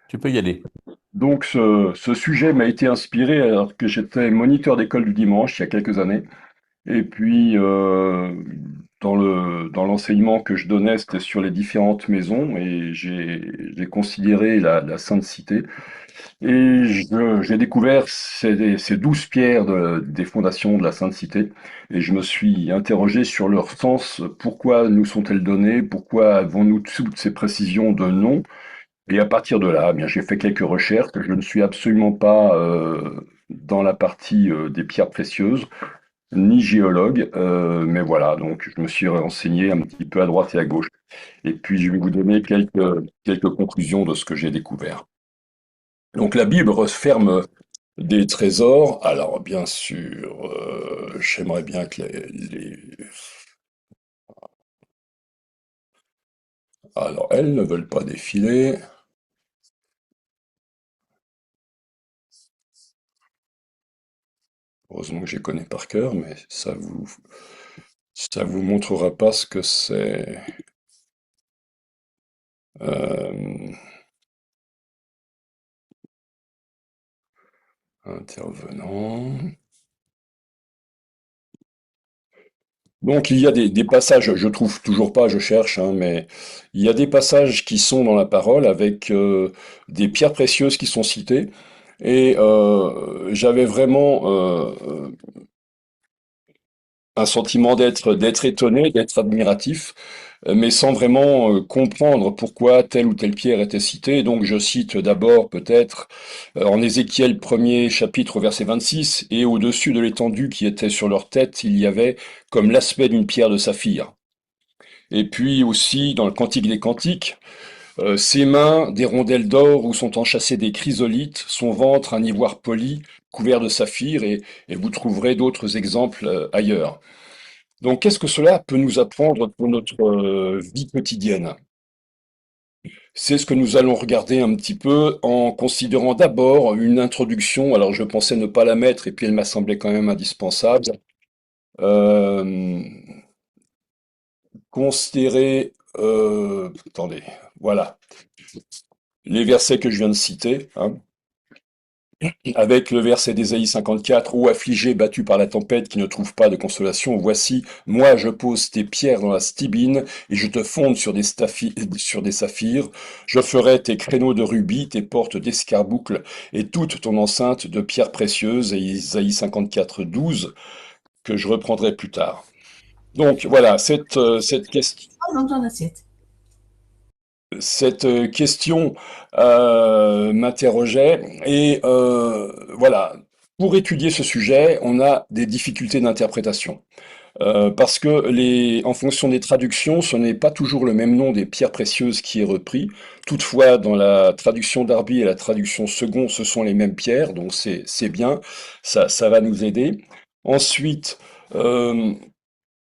Tu peux y aller. Donc, ce sujet m'a été inspiré alors que j'étais moniteur d'école du dimanche il y a quelques années. Et puis, dans l'enseignement que je donnais, c'était sur les différentes maisons et j'ai considéré la Sainte Cité. Et j'ai découvert ces 12 pierres des fondations de la Sainte Cité. Et je me suis interrogé sur leur sens. Pourquoi nous sont-elles données? Pourquoi avons-nous toutes ces précisions de nom? Et à partir de là, eh bien, j'ai fait quelques recherches. Je ne suis absolument pas dans la partie des pierres précieuses, ni géologue, mais voilà, donc je me suis renseigné un petit peu à droite et à gauche. Et puis je vais vous donner quelques conclusions de ce que j'ai découvert. Donc la Bible referme des trésors. Alors bien sûr, j'aimerais bien que Alors elles ne veulent pas défiler. Heureusement que je les connais par cœur, mais ça vous montrera pas ce que c'est. Euh, intervenant. Donc il y a des passages, je trouve toujours pas, je cherche, hein, mais il y a des passages qui sont dans la parole avec des pierres précieuses qui sont citées. Et j'avais vraiment un sentiment d'être étonné, d'être admiratif, mais sans vraiment comprendre pourquoi telle ou telle pierre était citée. Donc je cite d'abord peut-être en Ézéchiel 1er chapitre verset 26, et au-dessus de l'étendue qui était sur leur tête, il y avait comme l'aspect d'une pierre de saphir. Et puis aussi dans le Cantique des Cantiques, ses mains des rondelles d'or où sont enchâssées des chrysolites, son ventre un ivoire poli couvert de saphir, et vous trouverez d'autres exemples ailleurs. Donc, qu'est-ce que cela peut nous apprendre pour notre vie quotidienne? C'est ce que nous allons regarder un petit peu en considérant d'abord une introduction. Alors, je pensais ne pas la mettre et puis elle m'a semblé quand même indispensable. Euh, considérer, attendez, voilà, les versets que je viens de citer, hein. Avec le verset d'Ésaïe 54, ô affligé, battu par la tempête, qui ne trouve pas de consolation, voici, moi je pose tes pierres dans la stibine, et je te fonde sur des saphirs. Je ferai tes créneaux de rubis, tes portes d'escarboucle, et toute ton enceinte de pierres précieuses, et Ésaïe 54, 12, que je reprendrai plus tard. Donc voilà, Ah, dans ton assiette. cette question m'interrogeait et voilà. Pour étudier ce sujet, on a des difficultés d'interprétation. Parce que en fonction des traductions, ce n'est pas toujours le même nom des pierres précieuses qui est repris. Toutefois, dans la traduction d'Arby et la traduction Second, ce sont les mêmes pierres, donc c'est bien, ça va nous aider. Ensuite, euh,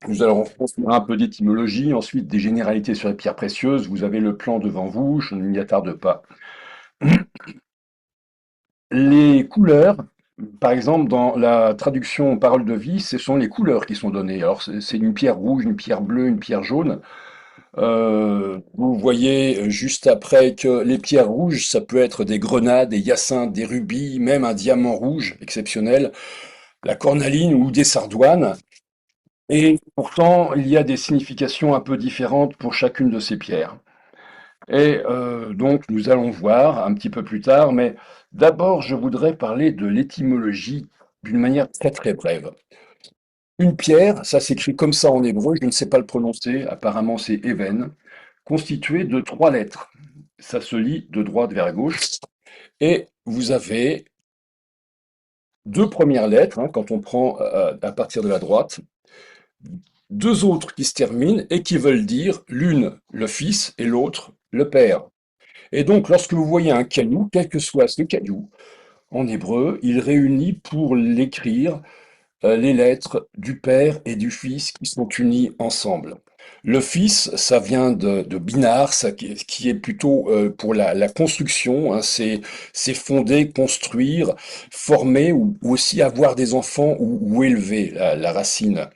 nous allons faire un peu d'étymologie, ensuite des généralités sur les pierres précieuses. Vous avez le plan devant vous, je ne m'y attarde pas. Les couleurs, par exemple, dans la traduction Parole de vie, ce sont les couleurs qui sont données. Alors, c'est une pierre rouge, une pierre bleue, une pierre jaune. Vous voyez juste après que les pierres rouges, ça peut être des grenades, des hyacinthes, des rubis, même un diamant rouge exceptionnel, la cornaline ou des sardoines. Et pourtant, il y a des significations un peu différentes pour chacune de ces pierres. Et donc, nous allons voir un petit peu plus tard, mais d'abord, je voudrais parler de l'étymologie d'une manière très très brève. Une pierre, ça s'écrit comme ça en hébreu, je ne sais pas le prononcer, apparemment c'est Even, constituée de trois lettres. Ça se lit de droite vers gauche, et vous avez deux premières lettres, hein, quand on prend à partir de la droite, deux autres qui se terminent et qui veulent dire l'une le fils et l'autre le père. Et donc, lorsque vous voyez un caillou, quel que soit ce caillou, en hébreu, il réunit pour l'écrire les lettres du Père et du Fils qui sont unis ensemble. Le Fils, ça vient de binar, ça, qui est plutôt pour la construction, hein, c'est fonder, construire, former ou aussi avoir des enfants ou élever la racine.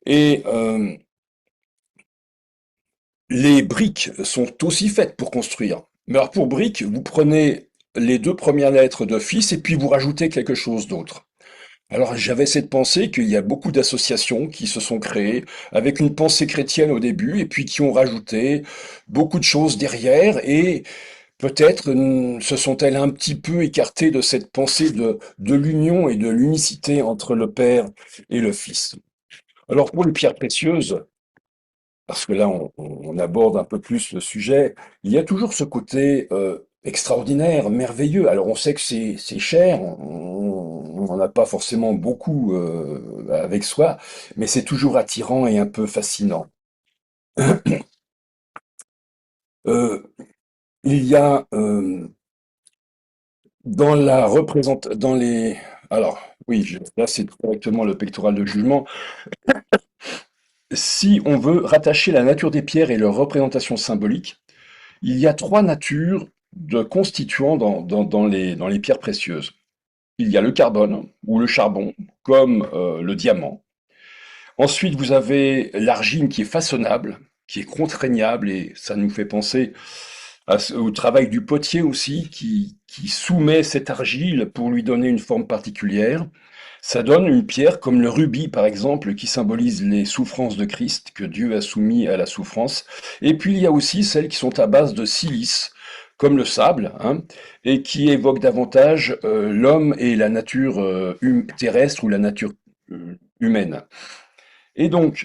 Et les briques sont aussi faites pour construire. Mais alors pour brique, vous prenez les deux premières lettres de fils et puis vous rajoutez quelque chose d'autre. Alors j'avais cette pensée qu'il y a beaucoup d'associations qui se sont créées avec une pensée chrétienne au début et puis qui ont rajouté beaucoup de choses derrière et peut-être se sont-elles un petit peu écartées de cette pensée de l'union et de l'unicité entre le Père et le Fils. Alors pour les pierres précieuses, parce que là on aborde un peu plus le sujet, il y a toujours ce côté extraordinaire, merveilleux. Alors on sait que c'est cher, on n'en a pas forcément beaucoup avec soi, mais c'est toujours attirant et un peu fascinant. Euh, il y a dans les, alors oui, là c'est directement le pectoral de jugement. Si on veut rattacher la nature des pierres et leur représentation symbolique, il y a trois natures de constituants dans les pierres précieuses. Il y a le carbone ou le charbon, comme le diamant. Ensuite, vous avez l'argile qui est façonnable, qui est contraignable, et ça nous fait penser au travail du potier aussi, qui soumet cette argile pour lui donner une forme particulière. Ça donne une pierre comme le rubis, par exemple, qui symbolise les souffrances de Christ, que Dieu a soumis à la souffrance. Et puis il y a aussi celles qui sont à base de silice, comme le sable, hein, et qui évoquent davantage l'homme et la nature terrestre ou la nature humaine. Et donc,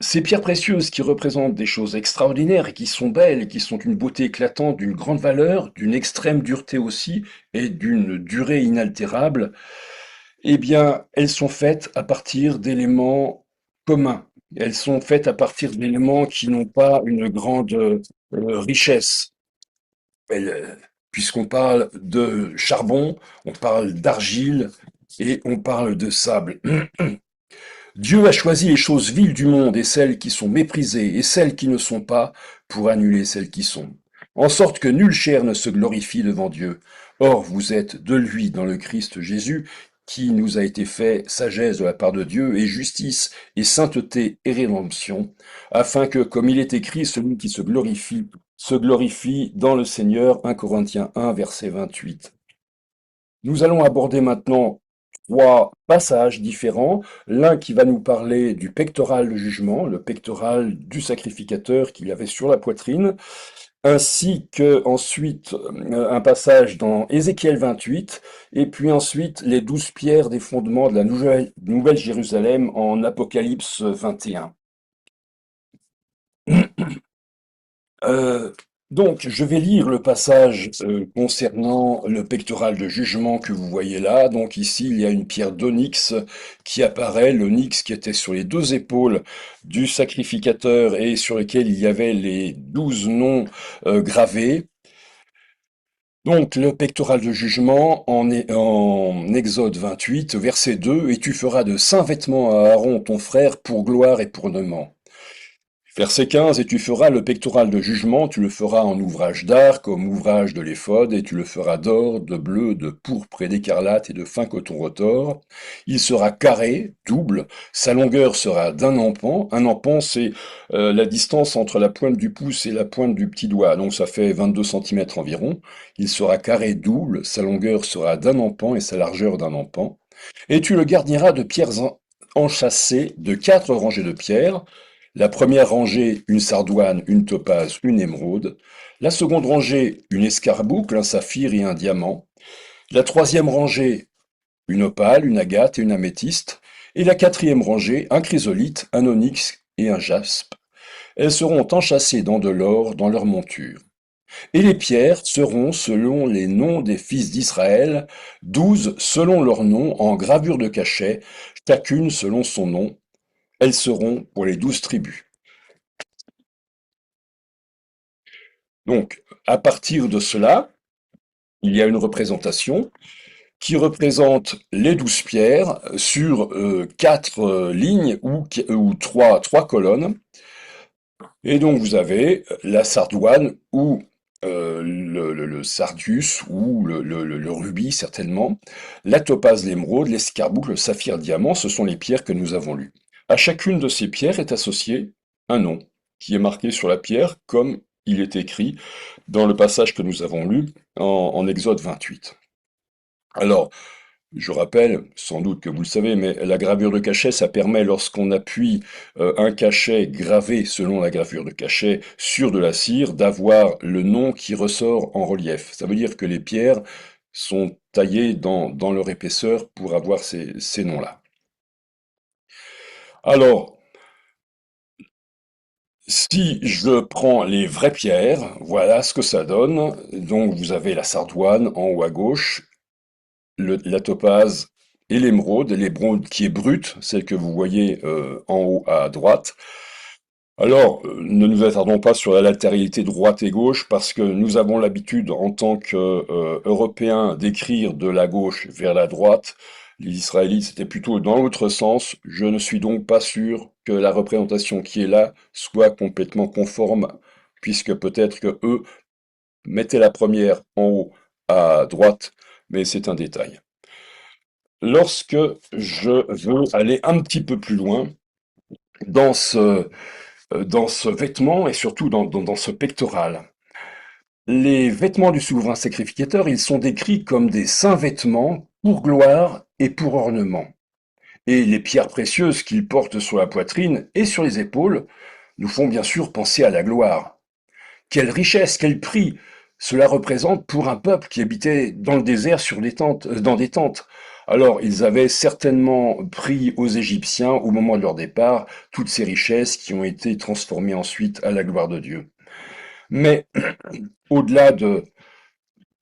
ces pierres précieuses qui représentent des choses extraordinaires et qui sont belles et qui sont d'une beauté éclatante, d'une grande valeur, d'une extrême dureté aussi et d'une durée inaltérable, eh bien, elles sont faites à partir d'éléments communs. Elles sont faites à partir d'éléments qui n'ont pas une grande richesse. Elles, puisqu'on parle de charbon, on parle d'argile et on parle de sable. Dieu a choisi les choses viles du monde et celles qui sont méprisées et celles qui ne sont pas pour annuler celles qui sont. En sorte que nulle chair ne se glorifie devant Dieu. Or, vous êtes de lui dans le Christ Jésus, qui nous a été fait sagesse de la part de Dieu et justice et sainteté et rédemption, afin que, comme il est écrit, celui qui se glorifie dans le Seigneur. 1 Corinthiens 1, verset 28. Nous allons aborder maintenant trois passages différents. L'un qui va nous parler du pectoral de jugement, le pectoral du sacrificateur qu'il y avait sur la poitrine, ainsi que ensuite un passage dans Ézéchiel 28, et puis ensuite les 12 pierres des fondements de la Nouvelle Jérusalem en Apocalypse 21. Euh, donc, je vais lire le passage concernant le pectoral de jugement que vous voyez là. Donc ici, il y a une pierre d'onyx qui apparaît, l'onyx qui était sur les deux épaules du sacrificateur et sur lequel il y avait les 12 noms gravés. Donc, le pectoral de jugement en Exode 28, verset 2, « Et tu feras de saints vêtements à Aaron ton frère pour gloire et pour ornement. » Verset 15, « Et tu feras le pectoral de jugement, tu le feras en ouvrage d'art, comme ouvrage de l'éphod, et tu le feras d'or, de bleu, de pourpre et d'écarlate et de fin coton retors. Il sera carré, double, sa longueur sera d'un empan. » Un empan, c'est la distance entre la pointe du pouce et la pointe du petit doigt, donc ça fait 22 centimètres environ. Il sera carré, double, sa longueur sera d'un empan et sa largeur d'un empan. Et tu le garniras de pierres enchâssées, de 4 rangées de pierres. La première rangée, une sardoine, une topaze, une émeraude. La seconde rangée, une escarboucle, un saphir et un diamant. La troisième rangée, une opale, une agate et une améthyste. Et la quatrième rangée, un chrysolite, un onyx et un jaspe. Elles seront enchâssées dans de l'or dans leur monture. Et les pierres seront selon les noms des fils d'Israël, 12 selon leur nom en gravure de cachet, chacune selon son nom. Elles seront pour les 12 tribus. Donc, à partir de cela, il y a une représentation qui représente les 12 pierres sur 4 lignes ou trois colonnes. Et donc, vous avez la sardoine ou le sardius ou le rubis, certainement, la topaze, l'émeraude, l'escarboucle, le saphir, le diamant, ce sont les pierres que nous avons lues. À chacune de ces pierres est associé un nom qui est marqué sur la pierre comme il est écrit dans le passage que nous avons lu en Exode 28. Alors, je rappelle, sans doute que vous le savez, mais la gravure de cachet, ça permet, lorsqu'on appuie un cachet gravé selon la gravure de cachet sur de la cire, d'avoir le nom qui ressort en relief. Ça veut dire que les pierres sont taillées dans leur épaisseur pour avoir ces noms-là. Alors, si je prends les vraies pierres, voilà ce que ça donne. Donc, vous avez la sardoine en haut à gauche, la topaze et l'émeraude qui est brute, celle que vous voyez en haut à droite. Alors, ne nous attardons pas sur la latéralité droite et gauche, parce que nous avons l'habitude, en tant qu'Européens, d'écrire de la gauche vers la droite. Les Israélites, c'était plutôt dans l'autre sens. Je ne suis donc pas sûr que la représentation qui est là soit complètement conforme, puisque peut-être que eux mettaient la première en haut à droite, mais c'est un détail. Lorsque je veux aller un petit peu plus loin dans ce vêtement et surtout dans ce pectoral, les vêtements du souverain sacrificateur, ils sont décrits comme des saints vêtements pour gloire et pour ornement. Et les pierres précieuses qu'il porte sur la poitrine et sur les épaules nous font bien sûr penser à la gloire. Quelle richesse, quel prix cela représente pour un peuple qui habitait dans le désert sur des tentes, dans des tentes. Alors, ils avaient certainement pris aux Égyptiens, au moment de leur départ, toutes ces richesses qui ont été transformées ensuite à la gloire de Dieu. Mais au-delà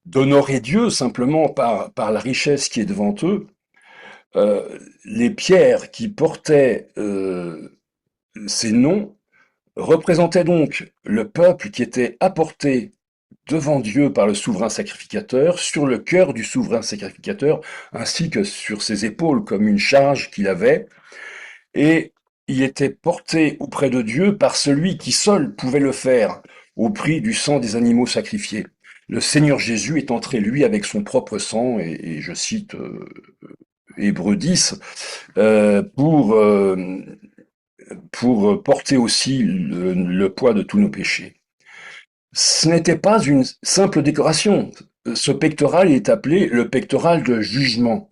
d'honorer Dieu simplement par la richesse qui est devant eux, les pierres qui portaient ces noms représentaient donc le peuple qui était apporté devant Dieu par le souverain sacrificateur, sur le cœur du souverain sacrificateur, ainsi que sur ses épaules comme une charge qu'il avait, et il était porté auprès de Dieu par celui qui seul pouvait le faire, au prix du sang des animaux sacrifiés. Le Seigneur Jésus est entré, lui, avec son propre sang, et je cite Hébreux 10, pour porter aussi le poids de tous nos péchés. Ce n'était pas une simple décoration. Ce pectoral est appelé le pectoral de jugement.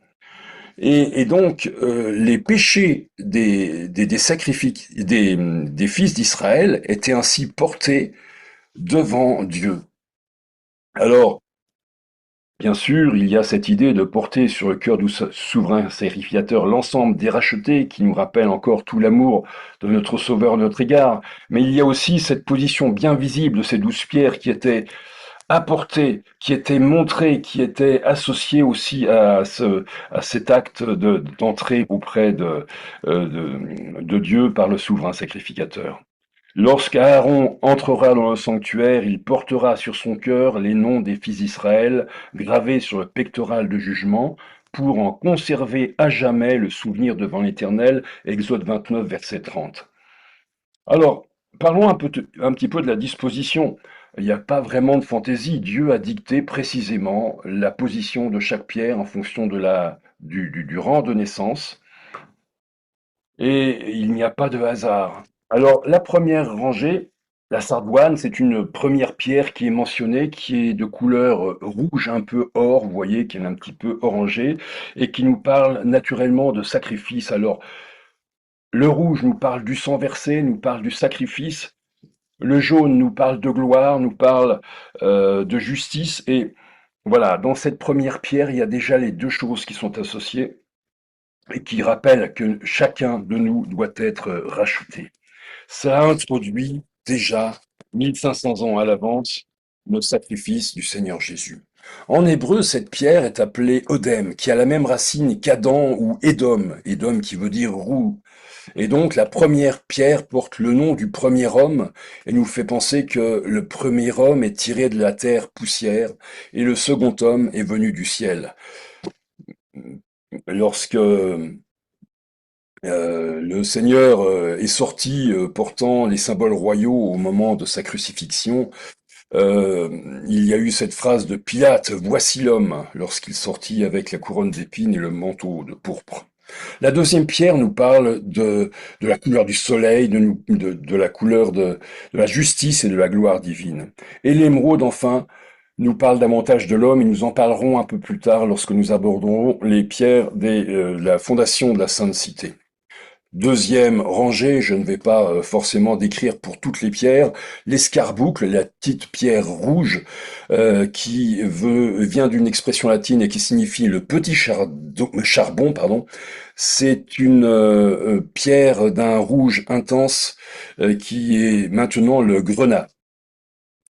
Et donc, les péchés des fils d'Israël étaient ainsi portés devant Dieu. Alors, bien sûr, il y a cette idée de porter sur le cœur du souverain sacrificateur l'ensemble des rachetés qui nous rappelle encore tout l'amour de notre Sauveur à notre égard. Mais il y a aussi cette position bien visible de ces 12 pierres qui étaient apportées, qui étaient montrées, qui étaient associées aussi à cet acte d'entrée auprès de Dieu par le souverain sacrificateur. Lorsqu'Aaron entrera dans le sanctuaire, il portera sur son cœur les noms des fils d'Israël gravés sur le pectoral de jugement pour en conserver à jamais le souvenir devant l'Éternel. Exode 29, verset 30. Alors, parlons un petit peu de la disposition. Il n'y a pas vraiment de fantaisie. Dieu a dicté précisément la position de chaque pierre en fonction du rang de naissance. Et il n'y a pas de hasard. Alors, la première rangée, la sardoine, c'est une première pierre qui est mentionnée, qui est de couleur rouge, un peu or, vous voyez, qui est un petit peu orangée, et qui nous parle naturellement de sacrifice. Alors, le rouge nous parle du sang versé, nous parle du sacrifice. Le jaune nous parle de gloire, nous parle de justice. Et voilà, dans cette première pierre, il y a déjà les deux choses qui sont associées et qui rappellent que chacun de nous doit être racheté. Ça introduit déjà 1500 ans à l'avance le sacrifice du Seigneur Jésus. En hébreu, cette pierre est appelée Odem, qui a la même racine qu'Adam ou Édom, Édom qui veut dire roux. Et donc la première pierre porte le nom du premier homme et nous fait penser que le premier homme est tiré de la terre poussière et le second homme est venu du ciel. Lorsque le Seigneur est sorti portant les symboles royaux au moment de sa crucifixion, il y a eu cette phrase de Pilate, voici l'homme, lorsqu'il sortit avec la couronne d'épines et le manteau de pourpre. La deuxième pierre nous parle de la couleur du soleil, de la couleur de la justice et de la gloire divine. Et l'émeraude, enfin, nous parle davantage de l'homme et nous en parlerons un peu plus tard lorsque nous aborderons les pierres de la fondation de la Sainte Cité. Deuxième rangée, je ne vais pas forcément décrire pour toutes les pierres, l'escarboucle, la petite pierre rouge vient d'une expression latine et qui signifie le petit charbon, pardon. C'est une pierre d'un rouge intense qui est maintenant le grenat.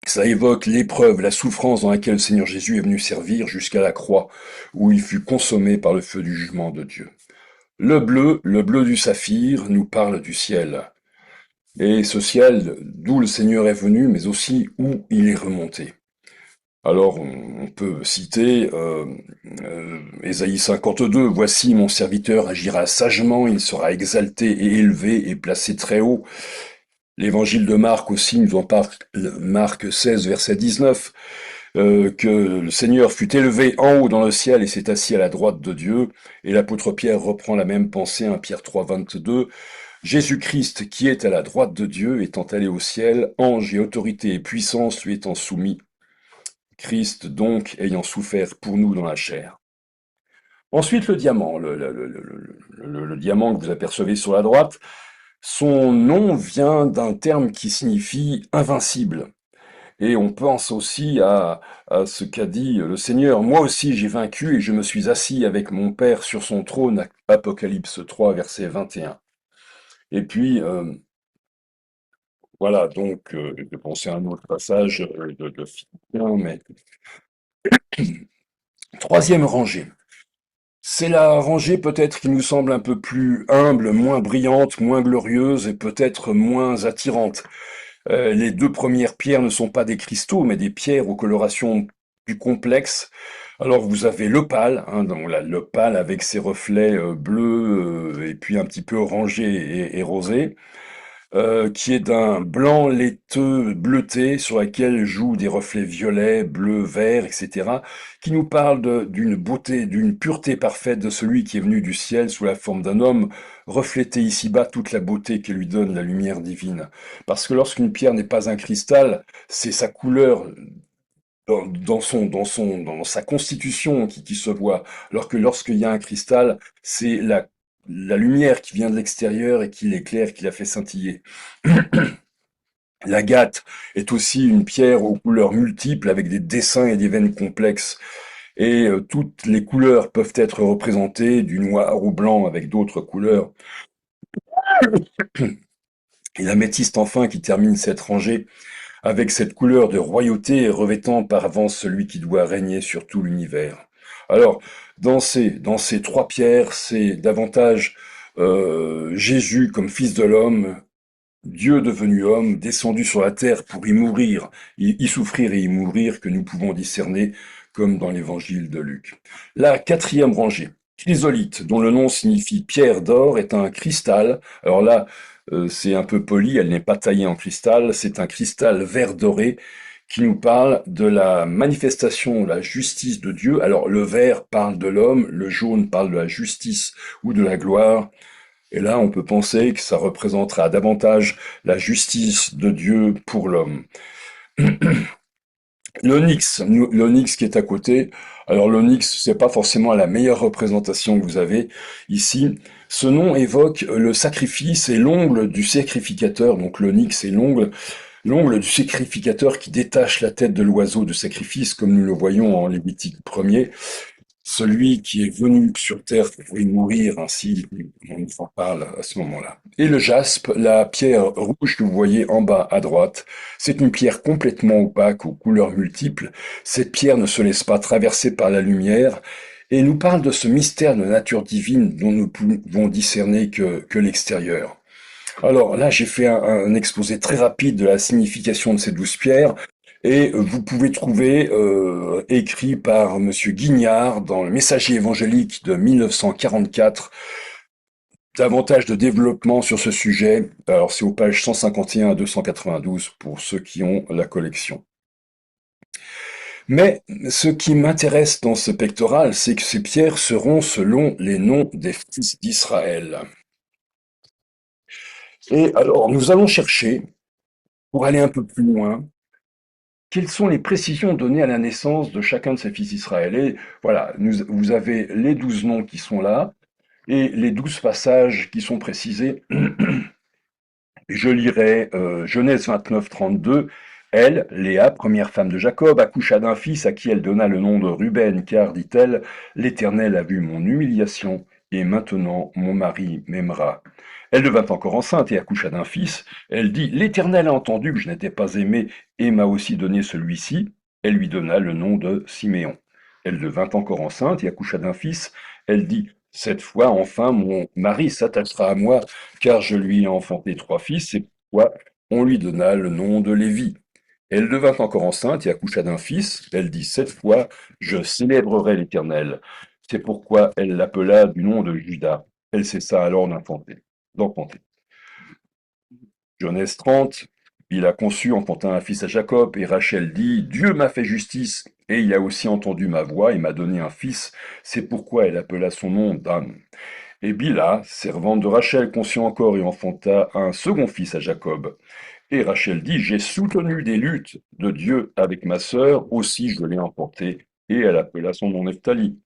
Ça évoque l'épreuve, la souffrance dans laquelle le Seigneur Jésus est venu servir jusqu'à la croix, où il fut consommé par le feu du jugement de Dieu. Le bleu du saphir, nous parle du ciel. Et ce ciel, d'où le Seigneur est venu, mais aussi où il est remonté. Alors, on peut citer Ésaïe 52, « Voici mon serviteur agira sagement, il sera exalté et élevé et placé très haut. » L'évangile de Marc aussi nous en parle, Marc 16, verset 19, que le Seigneur fut élevé en haut dans le ciel et s'est assis à la droite de Dieu. Et l'apôtre Pierre reprend la même pensée, 1 Pierre 3, 22. Jésus-Christ, qui est à la droite de Dieu, étant allé au ciel, ange et autorité et puissance lui étant soumis. Christ, donc, ayant souffert pour nous dans la chair. Ensuite, le diamant, le diamant que vous apercevez sur la droite, son nom vient d'un terme qui signifie invincible. Et on pense aussi à ce qu'a dit le Seigneur. Moi aussi j'ai vaincu et je me suis assis avec mon Père sur son trône, Apocalypse 3, verset 21. Et puis, voilà, donc, je pensais à un autre passage de Philippiens, mais troisième rangée. C'est la rangée peut-être qui nous semble un peu plus humble, moins brillante, moins glorieuse et peut-être moins attirante. Les deux premières pierres ne sont pas des cristaux, mais des pierres aux colorations plus complexes. Alors vous avez l'opale, hein, donc l'opale avec ses reflets bleus et puis un petit peu orangé et rosé, qui est d'un blanc laiteux bleuté sur laquelle jouent des reflets violets, bleus, verts, etc., qui nous parle d'une beauté, d'une pureté parfaite de celui qui est venu du ciel sous la forme d'un homme, refléter ici-bas toute la beauté que lui donne la lumière divine. Parce que lorsqu'une pierre n'est pas un cristal, c'est sa couleur dans sa constitution qui se voit. Alors que lorsqu'il y a un cristal, c'est la lumière qui vient de l'extérieur et qui l'éclaire, qui la fait scintiller. L'agate est aussi une pierre aux couleurs multiples avec des dessins et des veines complexes. Et toutes les couleurs peuvent être représentées du noir au blanc avec d'autres couleurs. Et l'améthyste enfin qui termine cette rangée avec cette couleur de royauté revêtant par avance celui qui doit régner sur tout l'univers. Alors, dans ces trois pierres, c'est davantage Jésus comme fils de l'homme, Dieu devenu homme, descendu sur la terre pour y mourir, y souffrir et y mourir, que nous pouvons discerner comme dans l'évangile de Luc. La quatrième rangée, chrysolite, dont le nom signifie pierre d'or, est un cristal. Alors là, c'est un peu poli, elle n'est pas taillée en cristal, c'est un cristal vert doré qui nous parle de la manifestation, la justice de Dieu. Alors le vert parle de l'homme, le jaune parle de la justice ou de la gloire, et là on peut penser que ça représentera davantage la justice de Dieu pour l'homme. L'onyx qui est à côté, alors l'onyx, c'est pas forcément la meilleure représentation que vous avez ici. Ce nom évoque le sacrifice et l'ongle du sacrificateur, donc l'onyx est l'ongle du sacrificateur qui détache la tête de l'oiseau de sacrifice, comme nous le voyons en Lévitique 1er. Celui qui est venu sur terre pour y mourir, ainsi on en parle à ce moment-là. Et le jaspe, la pierre rouge que vous voyez en bas à droite, c'est une pierre complètement opaque aux couleurs multiples. Cette pierre ne se laisse pas traverser par la lumière et nous parle de ce mystère de nature divine dont nous pouvons discerner que l'extérieur. Alors là, j'ai fait un exposé très rapide de la signification de ces 12 pierres. Et vous pouvez trouver, écrit par Monsieur Guignard dans le Messager évangélique de 1944, davantage de développement sur ce sujet. Alors c'est aux pages 151 à 292 pour ceux qui ont la collection. Mais ce qui m'intéresse dans ce pectoral, c'est que ces pierres seront selon les noms des fils d'Israël. Et alors, nous allons chercher, pour aller un peu plus loin, quelles sont les précisions données à la naissance de chacun de ces fils d'Israël. Et voilà, vous avez les 12 noms qui sont là, et les 12 passages qui sont précisés. Je lirai Genèse 29, 32. Elle, Léa, première femme de Jacob, accoucha d'un fils à qui elle donna le nom de Ruben, car, dit-elle, l'Éternel a vu mon humiliation, et maintenant mon mari m'aimera. Elle devint encore enceinte et accoucha d'un fils. Elle dit, l'Éternel a entendu que je n'étais pas aimée et m'a aussi donné celui-ci. Elle lui donna le nom de Siméon. Elle devint encore enceinte et accoucha d'un fils. Elle dit, cette fois, enfin, mon mari s'attachera à moi car je lui ai enfanté trois fils, c'est pourquoi on lui donna le nom de Lévi. Elle devint encore enceinte et accoucha d'un fils. Elle dit, cette fois, je célébrerai l'Éternel. C'est pourquoi elle l'appela du nom de Judas. Elle cessa alors d'enfanter. Genèse 30, il a conçu, enfanta un fils à Jacob, et Rachel dit, Dieu m'a fait justice, et il a aussi entendu ma voix et m'a donné un fils. C'est pourquoi elle appela son nom Dan. Et Bila, servante de Rachel, conçut encore et enfanta un second fils à Jacob. Et Rachel dit, j'ai soutenu des luttes de Dieu avec ma sœur, aussi je l'ai enfanté. Et elle appela son nom Nephtali.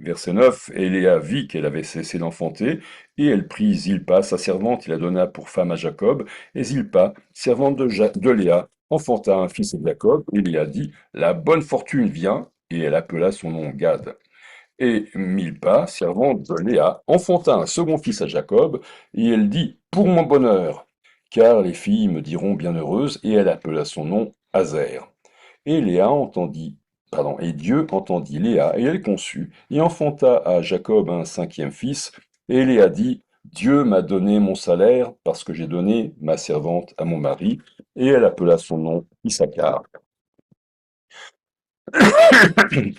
Verset 9, et Léa vit qu'elle avait cessé d'enfanter, et elle prit Zilpa, sa servante, et la donna pour femme à Jacob. Et Zilpa, servante de Léa, enfanta un fils à Jacob, et Léa dit, la bonne fortune vient, et elle appela son nom Gad. Et Milpa, servante de Léa, enfanta un second fils à Jacob, et elle dit, pour mon bonheur, car les filles me diront bienheureuse, et elle appela son nom Azer. Et et Dieu entendit Léa, et elle conçut, et enfanta à Jacob un cinquième fils, et Léa dit, Dieu m'a donné mon salaire, parce que j'ai donné ma servante à mon mari, et elle appela son nom Issachar.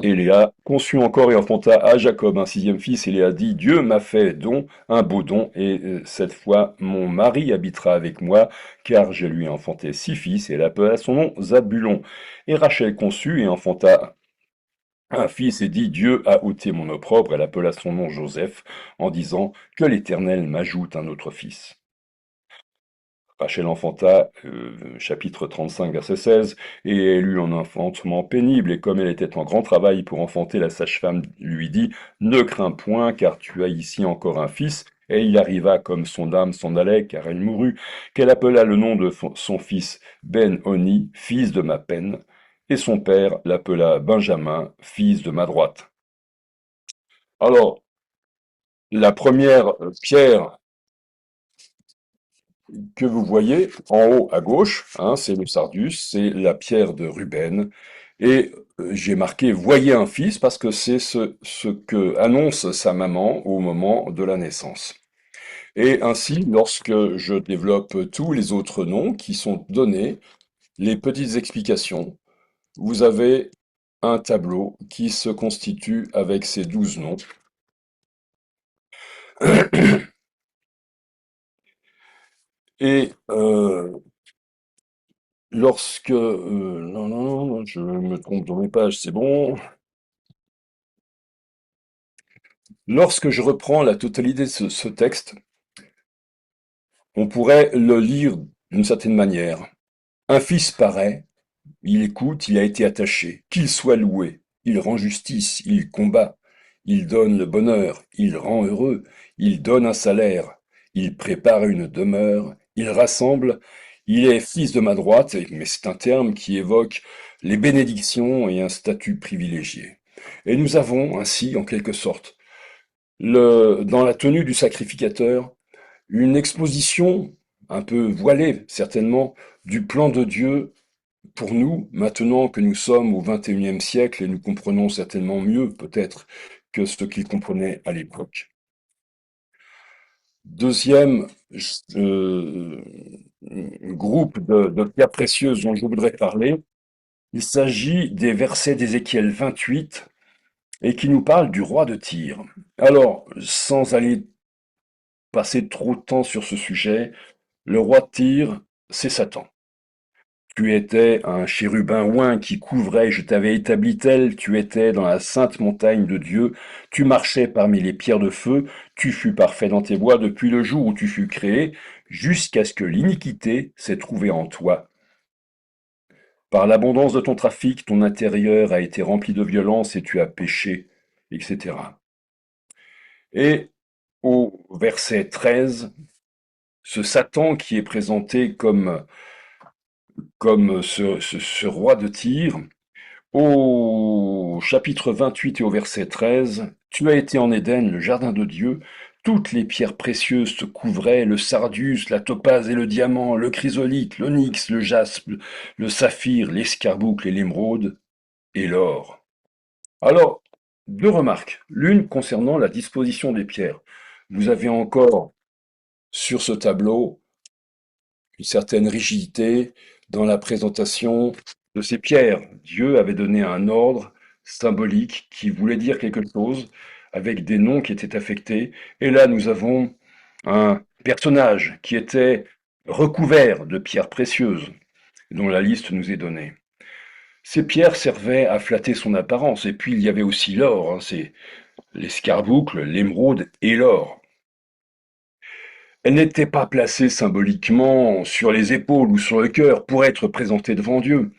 Et Léa conçut encore et enfanta à Jacob un sixième fils, et Léa dit, Dieu m'a fait don, un beau don, et cette fois mon mari habitera avec moi, car je lui ai enfanté six fils, et elle appela son nom Zabulon. Et Rachel conçut et enfanta un fils, et dit, Dieu a ôté mon opprobre, elle appela son nom Joseph, en disant, que l'Éternel m'ajoute un autre fils. Rachel enfanta, chapitre 35, verset 16, et elle eut un enfantement pénible, et comme elle était en grand travail pour enfanter, la sage-femme lui dit, ne crains point, car tu as ici encore un fils. Et il arriva, comme son âme s'en allait, car elle mourut, qu'elle appela le nom de son fils Ben-Oni, fils de ma peine, et son père l'appela Benjamin, fils de ma droite. Alors, la première pierre que vous voyez en haut à gauche, hein, c'est le Sardus, c'est la pierre de Ruben. Et j'ai marqué voyez un fils parce que c'est ce que annonce sa maman au moment de la naissance. Et ainsi, lorsque je développe tous les autres noms qui sont donnés, les petites explications, vous avez un tableau qui se constitue avec ces 12 noms. Et lorsque... non, non, non, je me trompe dans mes pages, c'est bon. Lorsque je reprends la totalité de ce texte, on pourrait le lire d'une certaine manière. Un fils paraît, il écoute, il a été attaché, qu'il soit loué, il rend justice, il combat, il donne le bonheur, il rend heureux, il donne un salaire, il prépare une demeure, il rassemble, il est fils de ma droite, mais c'est un terme qui évoque les bénédictions et un statut privilégié. Et nous avons ainsi, en quelque sorte, dans la tenue du sacrificateur, une exposition un peu voilée, certainement, du plan de Dieu pour nous, maintenant que nous sommes au XXIe siècle et nous comprenons certainement mieux, peut-être, que ce qu'il comprenait à l'époque. Deuxième euh, groupe de pierres précieuses dont je voudrais parler, il s'agit des versets d'Ézéchiel 28 et qui nous parlent du roi de Tyr. Alors, sans aller passer trop de temps sur ce sujet, le roi de Tyr, c'est Satan. Tu étais un chérubin oint qui couvrait, je t'avais établi tel, tu étais dans la sainte montagne de Dieu, tu marchais parmi les pierres de feu, tu fus parfait dans tes voies depuis le jour où tu fus créé, jusqu'à ce que l'iniquité s'est trouvée en toi. Par l'abondance de ton trafic, ton intérieur a été rempli de violence et tu as péché, etc. Et au verset 13, ce Satan qui est présenté comme ce roi de Tyr, au chapitre 28 et au verset 13, tu as été en Éden, le jardin de Dieu, toutes les pierres précieuses te couvraient, le sardius, la topaze et le diamant, le chrysolite, l'onyx, le jaspe, le saphir, l'escarboucle et l'émeraude, et l'or. Alors, deux remarques. L'une concernant la disposition des pierres. Vous avez encore sur ce tableau une certaine rigidité dans la présentation de ces pierres. Dieu avait donné un ordre symbolique qui voulait dire quelque chose avec des noms qui étaient affectés. Et là, nous avons un personnage qui était recouvert de pierres précieuses, dont la liste nous est donnée. Ces pierres servaient à flatter son apparence. Et puis, il y avait aussi l'or, hein, c'est l'escarboucle, l'émeraude et l'or. Elles n'étaient pas placées symboliquement sur les épaules ou sur le cœur pour être présentées devant Dieu.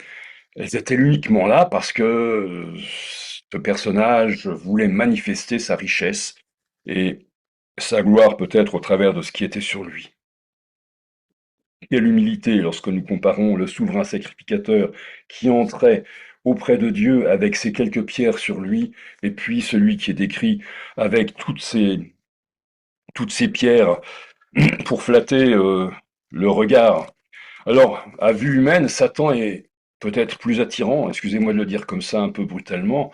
Elles étaient uniquement là parce que ce personnage voulait manifester sa richesse et sa gloire peut-être au travers de ce qui était sur lui. Quelle humilité lorsque nous comparons le souverain sacrificateur qui entrait auprès de Dieu avec ses quelques pierres sur lui, et puis celui qui est décrit avec toutes ces pierres pour flatter le regard. Alors, à vue humaine, Satan est peut-être plus attirant, excusez-moi de le dire comme ça un peu brutalement.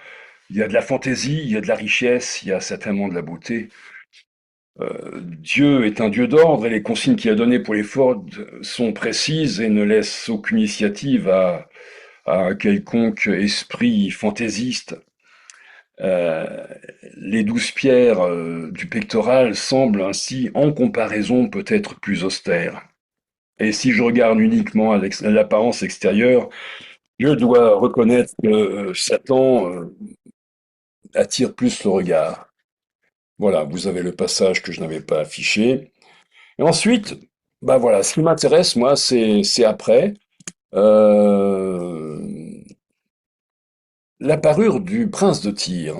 Il y a de la fantaisie, il y a de la richesse, il y a certainement de la beauté. Dieu est un Dieu d'ordre et les consignes qu'il a données pour les Ford sont précises et ne laissent aucune initiative à un quelconque esprit fantaisiste. Euh, les 12 pierres du pectoral semblent ainsi, en comparaison, peut-être plus austères. Et si je regarde uniquement à l'apparence extérieure, je dois reconnaître que Satan attire plus le regard. Voilà, vous avez le passage que je n'avais pas affiché. Et ensuite, bah voilà, ce qui m'intéresse, moi, c'est après euh, la parure du prince de Tyr.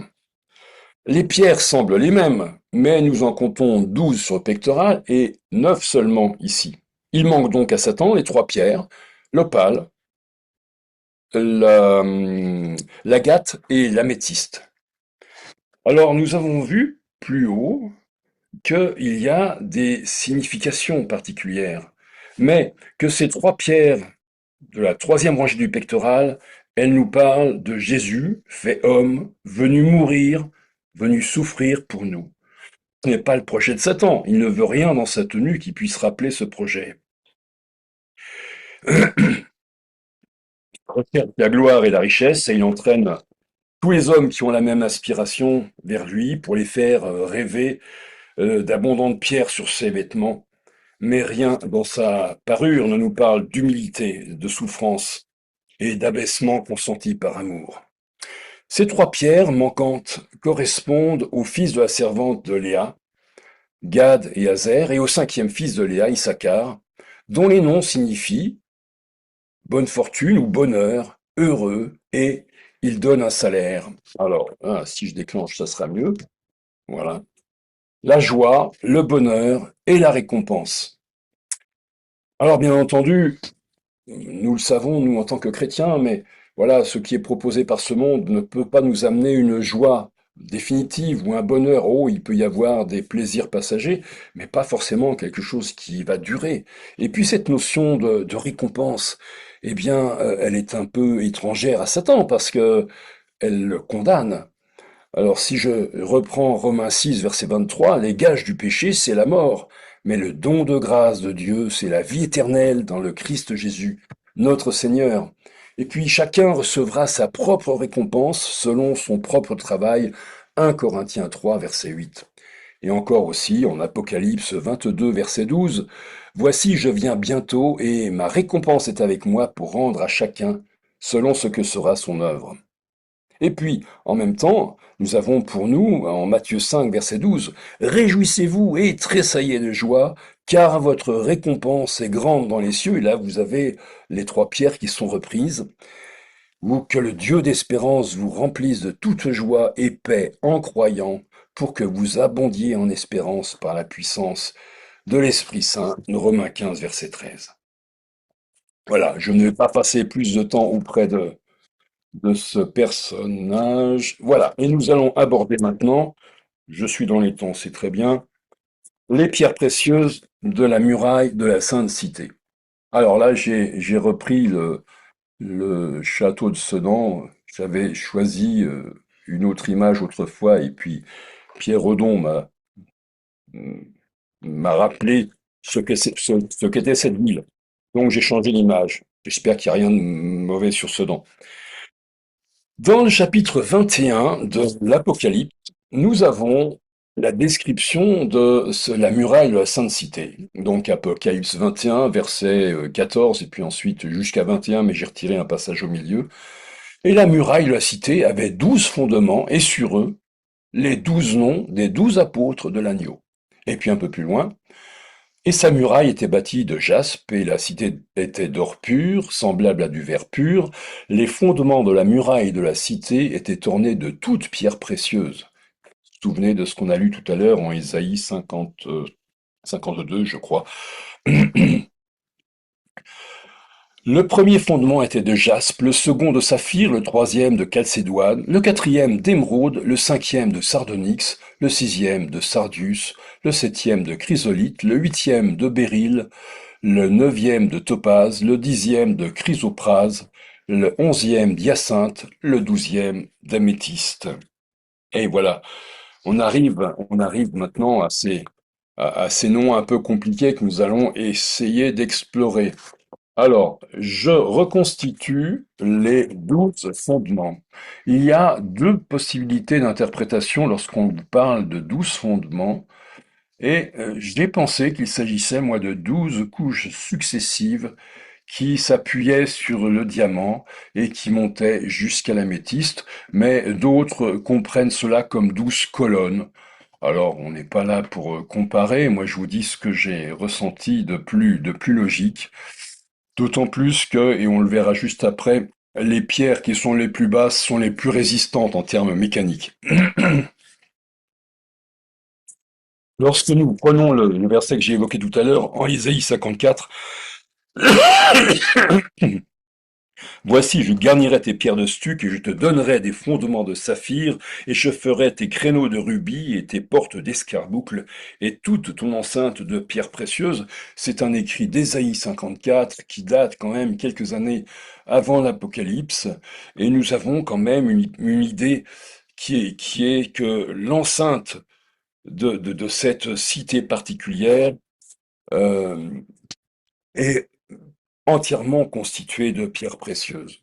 Les pierres semblent les mêmes, mais nous en comptons 12 sur le pectoral et 9 seulement ici. Il manque donc à Satan les 3 pierres, l'opale, la, l'agate et l'améthyste. Alors nous avons vu plus haut qu'il y a des significations particulières, mais que ces 3 pierres de la troisième rangée du pectoral, elles nous parlent de Jésus, fait homme, venu mourir, venu souffrir pour nous. Ce n'est pas le projet de Satan, il ne veut rien dans sa tenue qui puisse rappeler ce projet. Il recherche la gloire et la richesse et il entraîne tous les hommes qui ont la même aspiration vers lui pour les faire rêver d'abondantes pierres sur ses vêtements. Mais rien dans sa parure ne nous parle d'humilité, de souffrance et d'abaissement consenti par amour. Ces 3 pierres manquantes correspondent aux fils de la servante de Léa, Gad et Azer, et au 5e fils de Léa, Issachar, dont les noms signifient bonne fortune ou bonheur, heureux, et il donne un salaire. Alors, si je déclenche, ça sera mieux. Voilà. La joie, le bonheur et la récompense. Alors, bien entendu, nous le savons, nous, en tant que chrétiens, mais voilà, ce qui est proposé par ce monde ne peut pas nous amener une joie définitive ou un bonheur. Oh, il peut y avoir des plaisirs passagers, mais pas forcément quelque chose qui va durer. Et puis cette notion de récompense, eh bien, elle est un peu étrangère à Satan parce que elle le condamne. Alors si je reprends Romains 6, verset 23, les gages du péché, c'est la mort, mais le don de grâce de Dieu, c'est la vie éternelle dans le Christ Jésus, notre Seigneur. Et puis chacun recevra sa propre récompense selon son propre travail. 1 Corinthiens 3, verset 8. Et encore aussi en Apocalypse 22, verset 12, Voici, je viens bientôt, et ma récompense est avec moi pour rendre à chacun selon ce que sera son œuvre. Et puis, en même temps, nous avons pour nous, en Matthieu 5, verset 12, Réjouissez-vous et tressaillez de joie, car votre récompense est grande dans les cieux. Et là, vous avez les trois pierres qui sont reprises. Ou que le Dieu d'espérance vous remplisse de toute joie et paix en croyant, pour que vous abondiez en espérance par la puissance de l'Esprit Saint. Romains 15, verset 13. Voilà, je ne vais pas passer plus de temps auprès de ce personnage. Voilà, et nous allons aborder maintenant, je suis dans les temps, c'est très bien, les pierres précieuses de la muraille de la Sainte Cité. Alors là, j'ai repris le château de Sedan. J'avais choisi une autre image autrefois, et puis Pierre Redon m'a rappelé ce qu'était cette ville. Donc j'ai changé l'image. J'espère qu'il n'y a rien de mauvais sur Sedan. Dans le chapitre 21 de l'Apocalypse, nous avons la description de la muraille de la Sainte Cité. Donc Apocalypse 21, verset 14, et puis ensuite jusqu'à 21, mais j'ai retiré un passage au milieu. Et la muraille de la cité avait 12 fondements, et sur eux, les 12 noms des 12 apôtres de l'agneau. Et puis un peu plus loin, et sa muraille était bâtie de jaspe, et la cité était d'or pur, semblable à du verre pur. Les fondements de la muraille de la cité étaient ornés de toutes pierres précieuses. Vous vous souvenez de ce qu'on a lu tout à l'heure en Ésaïe 50, 52, je crois. Le premier fondement était de jaspe, le second de saphir, le troisième de chalcédoine, le quatrième d'émeraude, le cinquième de sardonyx, le sixième de sardius, le septième de chrysolite, le huitième de béryl, le neuvième de topaze, le dixième de chrysoprase, le onzième d'hyacinthe, le douzième d'améthyste. Et voilà, on arrive maintenant à ces noms un peu compliqués que nous allons essayer d'explorer. Alors, je reconstitue les 12 fondements. Il y a deux possibilités d'interprétation lorsqu'on vous parle de 12 fondements, et j'ai pensé qu'il s'agissait, moi, de 12 couches successives qui s'appuyaient sur le diamant et qui montaient jusqu'à l'améthyste, mais d'autres comprennent cela comme 12 colonnes. Alors, on n'est pas là pour comparer, moi je vous dis ce que j'ai ressenti de plus logique. D'autant plus que, et on le verra juste après, les pierres qui sont les plus basses sont les plus résistantes en termes mécaniques. Lorsque nous prenons le verset que j'ai évoqué tout à l'heure, en Isaïe 54, Voici, je garnirai tes pierres de stuc et je te donnerai des fondements de saphir et je ferai tes créneaux de rubis et tes portes d'escarboucle et toute ton enceinte de pierres précieuses. C'est un écrit d'Ésaïe 54 qui date quand même quelques années avant l'Apocalypse et nous avons quand même une idée qui est que l'enceinte de cette cité particulière euh, est entièrement constituée de pierres précieuses.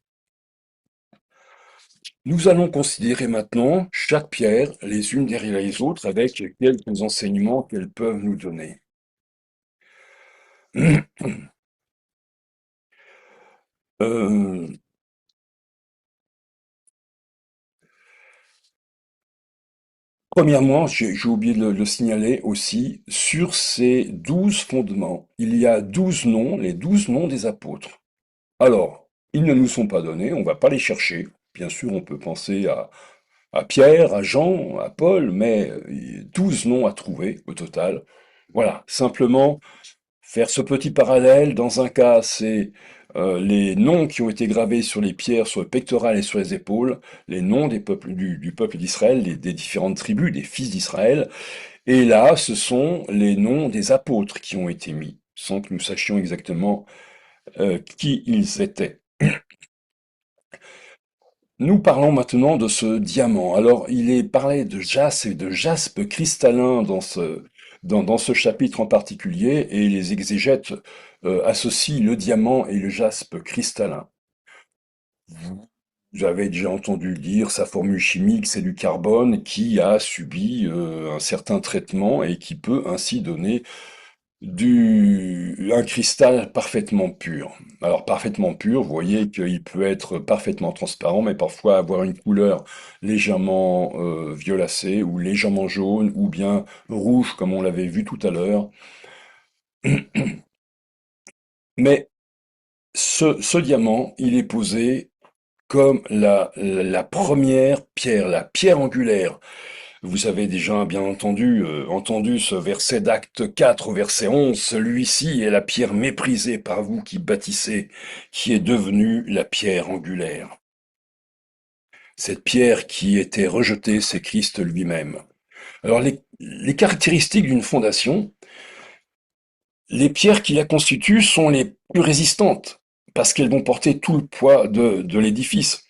Nous allons considérer maintenant chaque pierre les unes derrière les autres avec quelques enseignements qu'elles peuvent nous donner. Euh, Premièrement, j'ai oublié de le signaler aussi, sur ces 12 fondements, il y a 12 noms, les 12 noms des apôtres. Alors, ils ne nous sont pas donnés, on ne va pas les chercher. Bien sûr, on peut penser à Pierre, à Jean, à Paul, mais 12 noms à trouver au total. Voilà, simplement faire ce petit parallèle. Dans un cas, c'est les noms qui ont été gravés sur les pierres, sur le pectoral et sur les épaules, les noms des peuples, du peuple d'Israël, des différentes tribus, des fils d'Israël. Et là, ce sont les noms des apôtres qui ont été mis, sans que nous sachions exactement qui ils étaient. Nous parlons maintenant de ce diamant. Alors, il est parlé de jaspe et de jaspe cristallin dans ce chapitre en particulier, et les exégètes associent le diamant et le jaspe cristallin. Vous avez déjà entendu le dire, sa formule chimique, c'est du carbone qui a subi un certain traitement et qui peut ainsi donner un cristal parfaitement pur. Alors parfaitement pur, vous voyez qu'il peut être parfaitement transparent, mais parfois avoir une couleur légèrement violacée ou légèrement jaune ou bien rouge comme on l'avait vu tout à l'heure. Mais ce diamant, il est posé comme la première pierre, la pierre angulaire. Vous avez déjà bien entendu ce verset d'Acte 4 au verset 11, celui-ci est la pierre méprisée par vous qui bâtissez, qui est devenue la pierre angulaire. Cette pierre qui était rejetée, c'est Christ lui-même. Alors les caractéristiques d'une fondation, les pierres qui la constituent sont les plus résistantes, parce qu'elles vont porter tout le poids de l'édifice.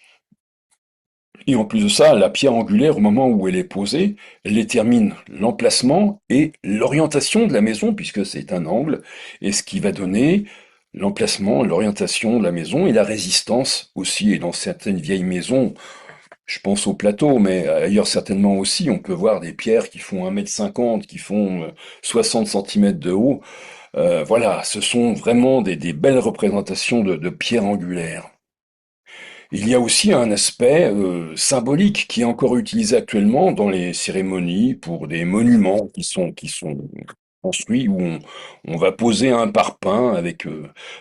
Et en plus de ça, la pierre angulaire, au moment où elle est posée, elle détermine l'emplacement et l'orientation de la maison, puisque c'est un angle, et ce qui va donner l'emplacement, l'orientation de la maison et la résistance aussi. Et dans certaines vieilles maisons, je pense au plateau, mais ailleurs certainement aussi, on peut voir des pierres qui font 1,50 m, qui font 60 centimètres de haut. Voilà, ce sont vraiment des belles représentations de pierres angulaires. Il y a aussi un aspect symbolique qui est encore utilisé actuellement dans les cérémonies pour des monuments qui sont construits où on va poser un parpaing avec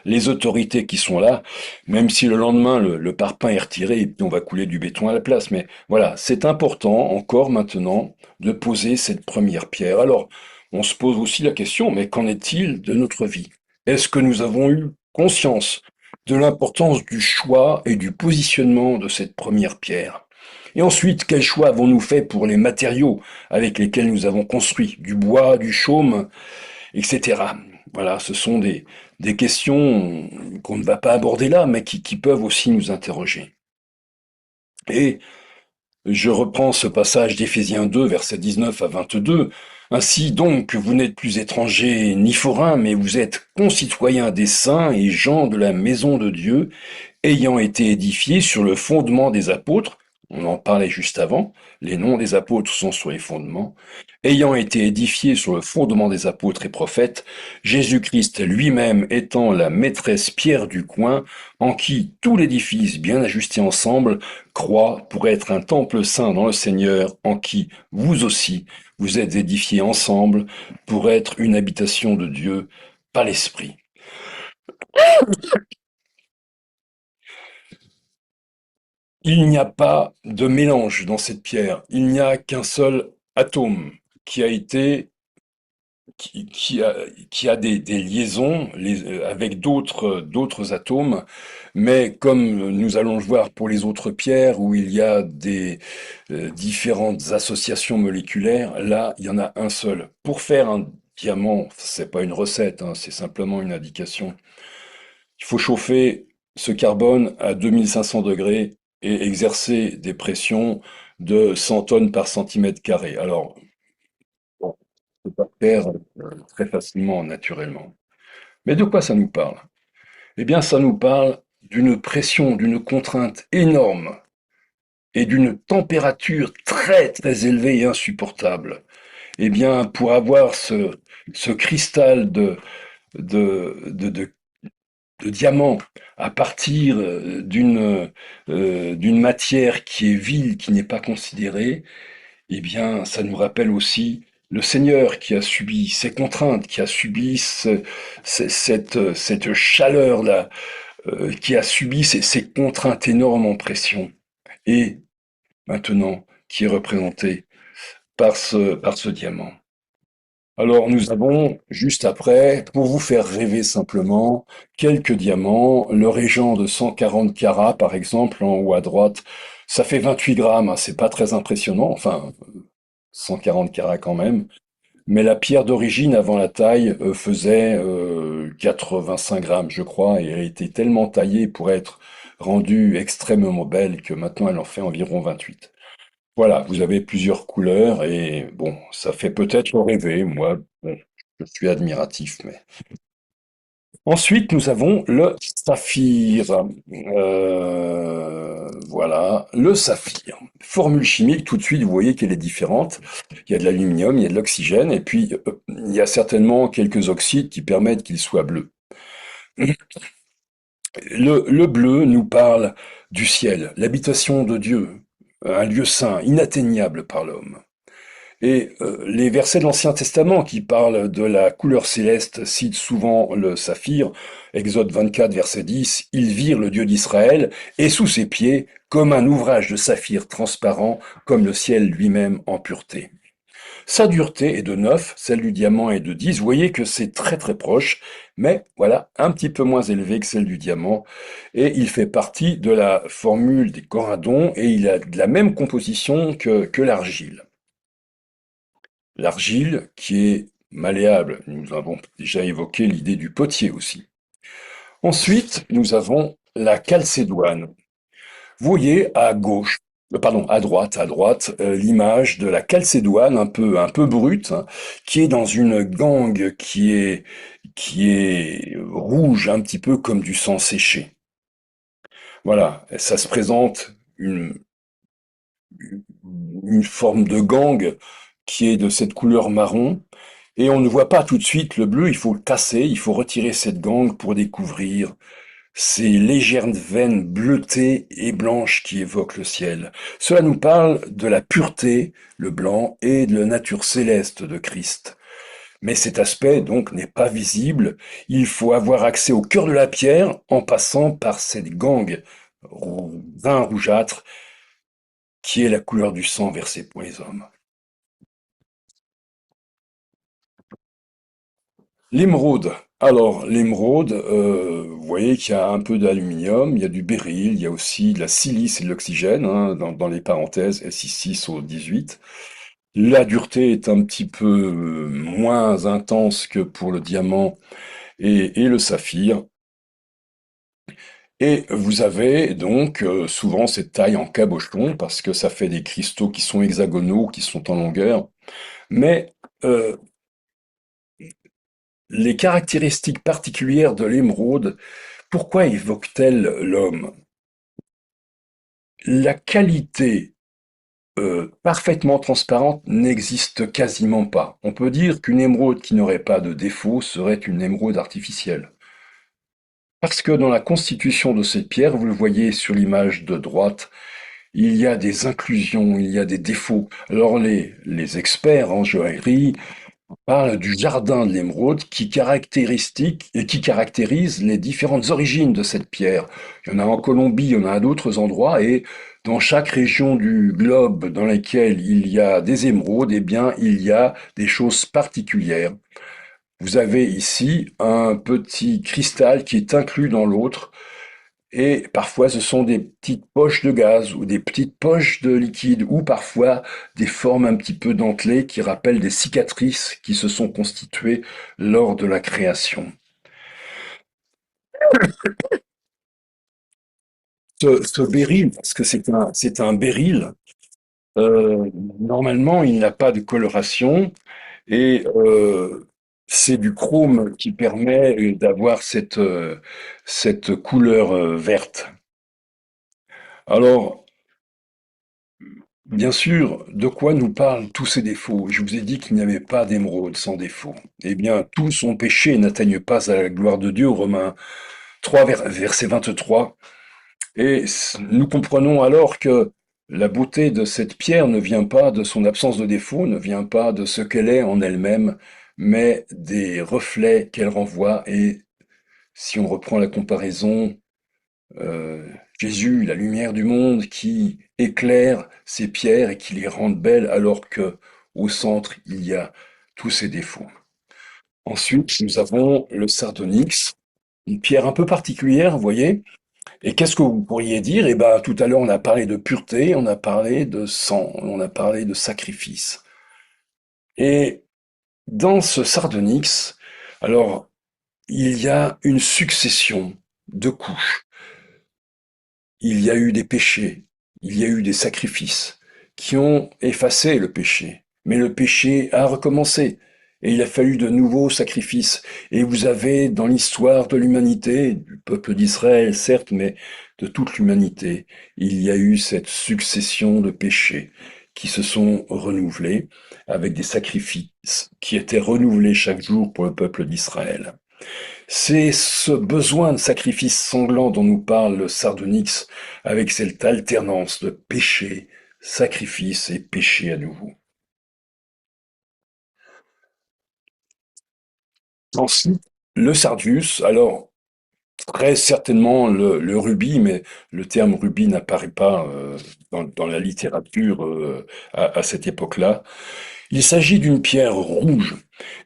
les autorités qui sont là, même si le lendemain le parpaing est retiré et puis on va couler du béton à la place. Mais voilà, c'est important encore maintenant de poser cette première pierre. Alors, on se pose aussi la question, mais qu'en est-il de notre vie? Est-ce que nous avons eu conscience de l'importance du choix et du positionnement de cette première pierre? Et ensuite, quel choix avons-nous fait pour les matériaux avec lesquels nous avons construit? Du bois, du chaume, etc. Voilà, ce sont des questions qu'on ne va pas aborder là, mais qui peuvent aussi nous interroger. Et je reprends ce passage d'Éphésiens 2, versets 19 à 22. Ainsi donc, vous n'êtes plus étrangers ni forains, mais vous êtes concitoyens des saints et gens de la maison de Dieu, ayant été édifiés sur le fondement des apôtres, on en parlait juste avant, les noms des apôtres sont sur les fondements, ayant été édifiés sur le fondement des apôtres et prophètes, Jésus-Christ lui-même étant la maîtresse pierre du coin, en qui tout l'édifice bien ajusté ensemble croit pour être un temple saint dans le Seigneur, en qui vous aussi vous êtes édifiés ensemble pour être une habitation de Dieu par l'Esprit. Il n'y a pas de mélange dans cette pierre. Il n'y a qu'un seul atome qui a été, qui a des liaisons avec d'autres atomes, mais comme nous allons le voir pour les autres pierres où il y a des différentes associations moléculaires, là, il y en a un seul. Pour faire un diamant, c'est pas une recette, hein, c'est simplement une indication. Il faut chauffer ce carbone à 2500 degrés et exercer des pressions de 100 tonnes par centimètre carré. Alors, bon, on peut pas faire très facilement, naturellement. Mais de quoi ça nous parle? Eh bien, ça nous parle d'une pression, d'une contrainte énorme et d'une température très très élevée et insupportable. Eh bien, pour avoir ce cristal de de diamant à partir d'une matière qui est vile, qui n'est pas considérée, eh bien, ça nous rappelle aussi le Seigneur qui a subi ces contraintes, qui a subi cette chaleur-là, qui a subi ces contraintes énormes en pression, et maintenant qui est représenté par ce diamant. Alors nous avons, juste après, pour vous faire rêver simplement, quelques diamants. Le régent de 140 carats, par exemple, en haut à droite, ça fait 28 grammes, hein, c'est pas très impressionnant, enfin 140 carats quand même. Mais la pierre d'origine avant la taille faisait 85 grammes, je crois, et elle a été tellement taillée pour être rendue extrêmement belle que maintenant elle en fait environ 28. Voilà, vous avez plusieurs couleurs et bon, ça fait peut-être rêver. Moi, bon, je suis admiratif, mais Ensuite, nous avons le saphir. Voilà, le saphir. Formule chimique, tout de suite, vous voyez qu'elle est différente. Il y a de l'aluminium, il y a de l'oxygène, et puis il y a certainement quelques oxydes qui permettent qu'il soit bleu. Le bleu nous parle du ciel, l'habitation de Dieu, un lieu saint, inatteignable par l'homme. Et les versets de l'Ancien Testament qui parlent de la couleur céleste citent souvent le saphir. Exode 24, verset 10, ils virent le Dieu d'Israël, et sous ses pieds, comme un ouvrage de saphir transparent, comme le ciel lui-même en pureté. Sa dureté est de 9, celle du diamant est de 10. Vous voyez que c'est très très proche, mais voilà, un petit peu moins élevé que celle du diamant. Et il fait partie de la formule des corindons, et il a de la même composition que l'argile. L'argile qui est malléable. Nous avons déjà évoqué l'idée du potier aussi. Ensuite, nous avons la calcédoine. Vous voyez à gauche, pardon, à droite, l'image de la calcédoine un peu brute, hein, qui est dans une gangue qui est rouge, un petit peu comme du sang séché. Voilà, ça se présente une forme de gangue qui est de cette couleur marron. Et on ne voit pas tout de suite le bleu, il faut le tasser, il faut retirer cette gangue pour découvrir ces légères veines bleutées et blanches qui évoquent le ciel. Cela nous parle de la pureté, le blanc, et de la nature céleste de Christ. Mais cet aspect, donc, n'est pas visible. Il faut avoir accès au cœur de la pierre en passant par cette gangue brun rougeâtre qui est la couleur du sang versé pour les hommes. L'émeraude. Alors, l'émeraude, vous voyez qu'il y a un peu d'aluminium, il y a du béryl, il y a aussi de la silice et de l'oxygène, hein, dans les parenthèses, Si6 au 18. La dureté est un petit peu moins intense que pour le diamant et le saphir. Et vous avez donc souvent cette taille en cabochon, parce que ça fait des cristaux qui sont hexagonaux, qui sont en longueur. Mais euh, les caractéristiques particulières de l'émeraude, pourquoi évoque-t-elle l'homme? La qualité parfaitement transparente n'existe quasiment pas. On peut dire qu'une émeraude qui n'aurait pas de défaut serait une émeraude artificielle. Parce que dans la constitution de cette pierre, vous le voyez sur l'image de droite, il y a des inclusions, il y a des défauts. Alors les experts en joaillerie parle du jardin de l'émeraude qui caractérise les différentes origines de cette pierre. Il y en a en Colombie, il y en a à d'autres endroits, et dans chaque région du globe dans laquelle il y a des émeraudes, eh bien, il y a des choses particulières. Vous avez ici un petit cristal qui est inclus dans l'autre, et parfois, ce sont des petites poches de gaz ou des petites poches de liquide ou parfois des formes un petit peu dentelées qui rappellent des cicatrices qui se sont constituées lors de la création. Ce béryl, parce que c'est un béryl, euh, normalement, il n'a pas de coloration et c'est du chrome qui permet d'avoir cette couleur verte. Alors, bien sûr, de quoi nous parlent tous ces défauts? Je vous ai dit qu'il n'y avait pas d'émeraude sans défaut. Eh bien, tous ont péché et n'atteignent pas à la gloire de Dieu, Romains 3, verset 23. Et nous comprenons alors que la beauté de cette pierre ne vient pas de son absence de défaut, ne vient pas de ce qu'elle est en elle-même, mais des reflets qu'elle renvoie. Et si on reprend la comparaison, euh, Jésus, la lumière du monde, qui éclaire ces pierres et qui les rend belles, alors que au centre il y a tous ses défauts. Ensuite, nous avons le sardonyx, une pierre un peu particulière, vous voyez. Et qu'est-ce que vous pourriez dire? Eh ben, tout à l'heure, on a parlé de pureté, on a parlé de sang, on a parlé de sacrifice. Et dans ce sardonyx, alors, il y a une succession de couches. Il y a eu des péchés, il y a eu des sacrifices qui ont effacé le péché. Mais le péché a recommencé. et il a fallu de nouveaux sacrifices. Et vous avez dans l'histoire de l'humanité, du peuple d'Israël certes, mais de toute l'humanité, il y a eu cette succession de péchés qui se sont renouvelés avec des sacrifices qui étaient renouvelés chaque jour pour le peuple d'Israël. C'est ce besoin de sacrifice sanglant dont nous parle le Sardonyx, avec cette alternance de péché, sacrifice et péché à nouveau. Ensuite, le Sardius, alors très certainement le rubis, mais le terme rubis n'apparaît pas dans la littérature à cette époque-là. Il s'agit d'une pierre rouge.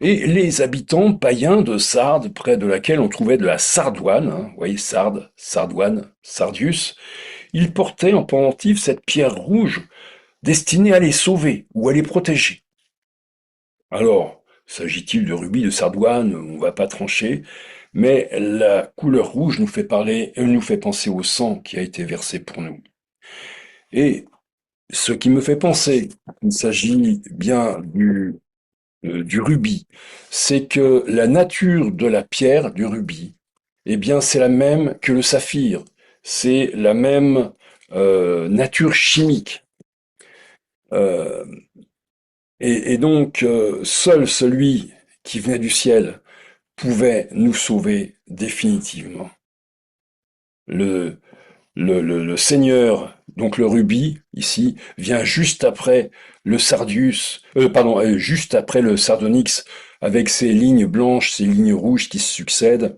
Et les habitants païens de Sardes, près de laquelle on trouvait de la sardoine, hein, vous voyez Sardes, sardoine, sardius, ils portaient en pendentif cette pierre rouge destinée à les sauver ou à les protéger. Alors, s'agit-il de rubis, de sardoine? On ne va pas trancher, mais la couleur rouge nous fait parler, nous fait penser au sang qui a été versé pour nous. Et ce qui me fait penser qu'il s'agit bien du rubis, c'est que la nature de la pierre, du rubis, eh bien, c'est la même que le saphir. C'est la même nature chimique. Euh, et donc, seul celui qui venait du ciel pouvait nous sauver définitivement. Le, le Seigneur, donc le rubis, ici, vient juste après le Sardius, juste après le Sardonyx, avec ses lignes blanches, ses lignes rouges qui se succèdent,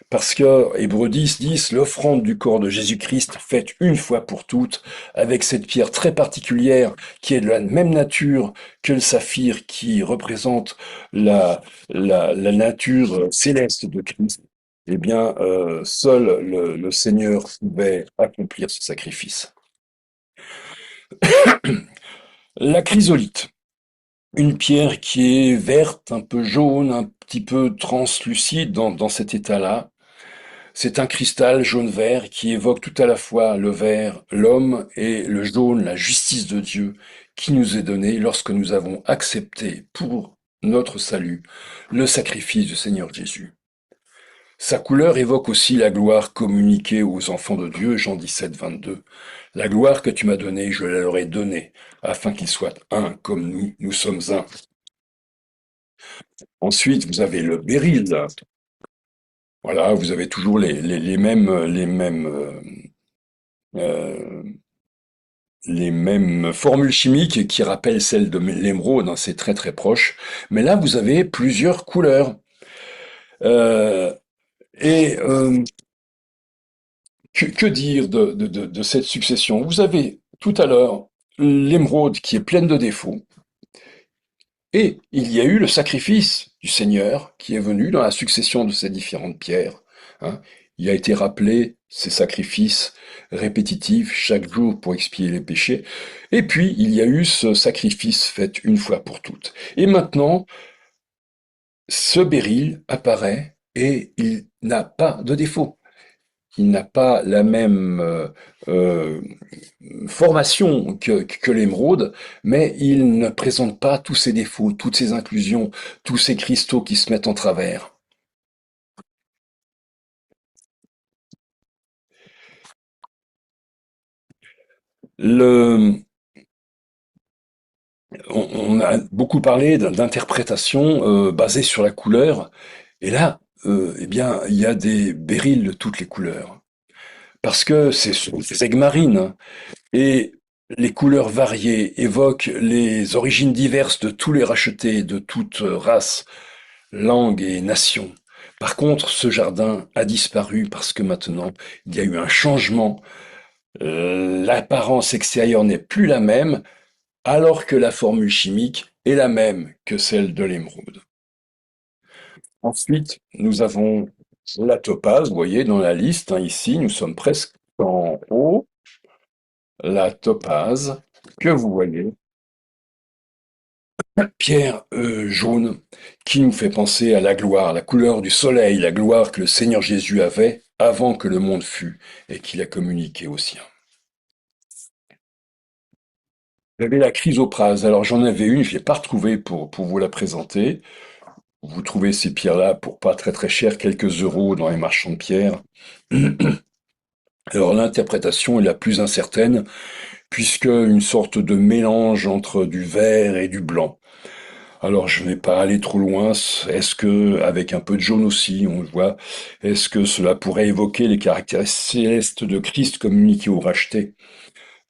parce que Hébreux 10, l'offrande du corps de Jésus-Christ faite une fois pour toutes, avec cette pierre très particulière qui est de la même nature que le saphir qui représente la nature céleste de Christ, eh bien, seul le Seigneur pouvait accomplir ce sacrifice. La chrysolite, une pierre qui est verte, un peu jaune, un petit peu translucide dans cet état-là. C'est un cristal jaune-vert qui évoque tout à la fois le vert, l'homme, et le jaune, la justice de Dieu, qui nous est donnée lorsque nous avons accepté pour notre salut le sacrifice du Seigneur Jésus. Sa couleur évoque aussi la gloire communiquée aux enfants de Dieu, Jean 17, 22. La gloire que tu m'as donnée, je la leur ai donnée, afin qu'ils soient un comme nous sommes un. Ensuite, vous avez le béryl. Voilà, vous avez toujours euh, les mêmes formules chimiques qui rappellent celles de l'émeraude, hein, c'est très très proche. Mais là, vous avez plusieurs couleurs. Euh, et que dire de cette succession? Vous avez tout à l'heure l'émeraude qui est pleine de défauts, et il y a eu le sacrifice du Seigneur qui est venu dans la succession de ces différentes pierres, hein. Il a été rappelé ces sacrifices répétitifs chaque jour pour expier les péchés. Et puis, il y a eu ce sacrifice fait une fois pour toutes. Et maintenant, ce béryl apparaît et il n'a pas de défaut. Il n'a pas la même euh, formation que l'émeraude, mais il ne présente pas tous ses défauts, toutes ses inclusions, tous ces cristaux qui se mettent en travers. Le, on a beaucoup parlé d'interprétation basée sur la couleur, et là, eh bien, il y a des béryls de toutes les couleurs, parce que c'est des aigues marines, hein, et les couleurs variées évoquent les origines diverses de tous les rachetés, de toute race, langue et nation. Par contre, ce jardin a disparu parce que maintenant, il y a eu un changement. L'apparence extérieure n'est plus la même, alors que la formule chimique est la même que celle de l'émeraude. Ensuite, nous avons la topaze, vous voyez dans la liste, hein, ici, nous sommes presque en haut, la topaze que vous voyez, pierre jaune, qui nous fait penser à la gloire, la couleur du soleil, la gloire que le Seigneur Jésus avait avant que le monde fût et qu'il a communiqué aux siens. J'avais la chrysoprase, alors j'en avais une, je ne l'ai pas retrouvée pour vous la présenter. Vous trouvez ces pierres-là pour pas très très cher, quelques euros dans les marchands de pierres. Alors l'interprétation est la plus incertaine, puisque une sorte de mélange entre du vert et du blanc. Alors je ne vais pas aller trop loin. Est-ce que, avec un peu de jaune aussi, on le voit, est-ce que cela pourrait évoquer les caractères célestes de Christ communiqués ou rachetés,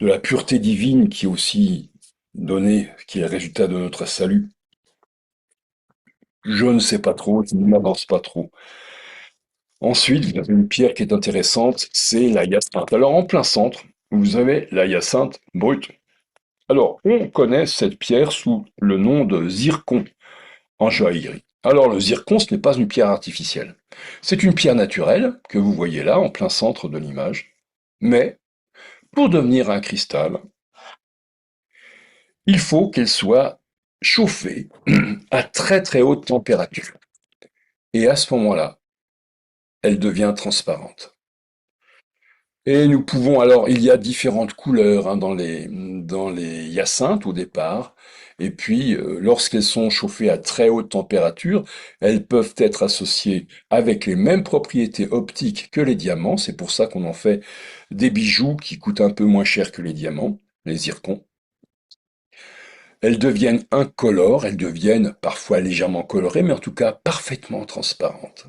de la pureté divine qui est aussi donnée, qui est le résultat de notre salut? Je ne sais pas trop, je ne m'avance pas trop. Ensuite, vous avez une pierre qui est intéressante, c'est la hyacinthe. Alors en plein centre, vous avez la hyacinthe brute. Alors, on connaît cette pierre sous le nom de zircon en joaillerie. Alors le zircon, ce n'est pas une pierre artificielle. C'est une pierre naturelle que vous voyez là, en plein centre de l'image. Mais pour devenir un cristal, il faut qu'elle soit chauffée à très très haute température. Et à ce moment-là, elle devient transparente. Et nous pouvons alors, il y a différentes couleurs hein, dans les hyacinthes au départ, et puis lorsqu'elles sont chauffées à très haute température, elles peuvent être associées avec les mêmes propriétés optiques que les diamants, c'est pour ça qu'on en fait des bijoux qui coûtent un peu moins cher que les diamants, les zircons. Elles deviennent incolores, elles deviennent parfois légèrement colorées, mais en tout cas parfaitement transparentes.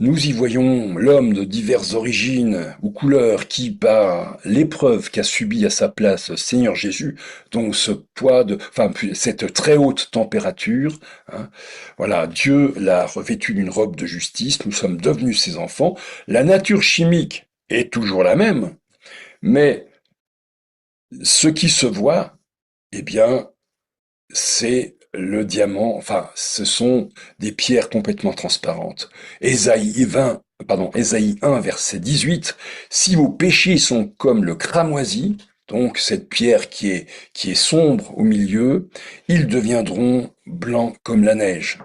Nous y voyons l'homme de diverses origines ou couleurs qui, par l'épreuve qu'a subie à sa place Seigneur Jésus, donc ce poids de, enfin, cette très haute température, hein, voilà, Dieu l'a revêtu d'une robe de justice, nous sommes devenus ses enfants. La nature chimique est toujours la même, mais ce qui se voit, eh bien, c'est le diamant, enfin, ce sont des pierres complètement transparentes. Ésaïe 1, verset 18, si vos péchés sont comme le cramoisi, donc cette pierre qui est sombre au milieu, ils deviendront blancs comme la neige.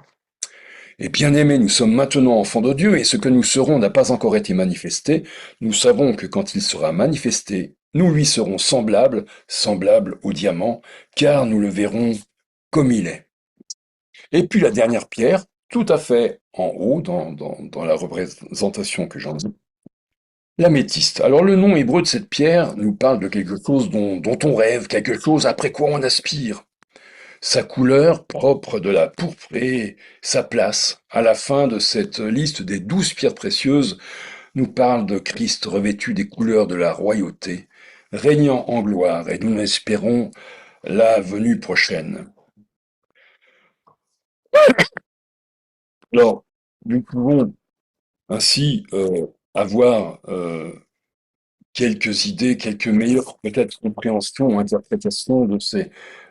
Et bien aimés, nous sommes maintenant enfants de Dieu, et ce que nous serons n'a pas encore été manifesté. Nous savons que quand il sera manifesté, nous lui serons semblables, semblables au diamant, car nous le verrons comme il est. Et puis la dernière pierre, tout à fait en haut, dans la représentation que j'en ai, l'améthyste. Alors le nom hébreu de cette pierre nous parle de quelque chose dont on rêve, quelque chose après quoi on aspire. Sa couleur propre de la pourprée, sa place. À la fin de cette liste des 12 pierres précieuses, nous parle de Christ revêtu des couleurs de la royauté, régnant en gloire, et nous espérons la venue prochaine. Alors, nous pouvons ainsi avoir quelques idées, quelques meilleures peut-être compréhensions ou interprétations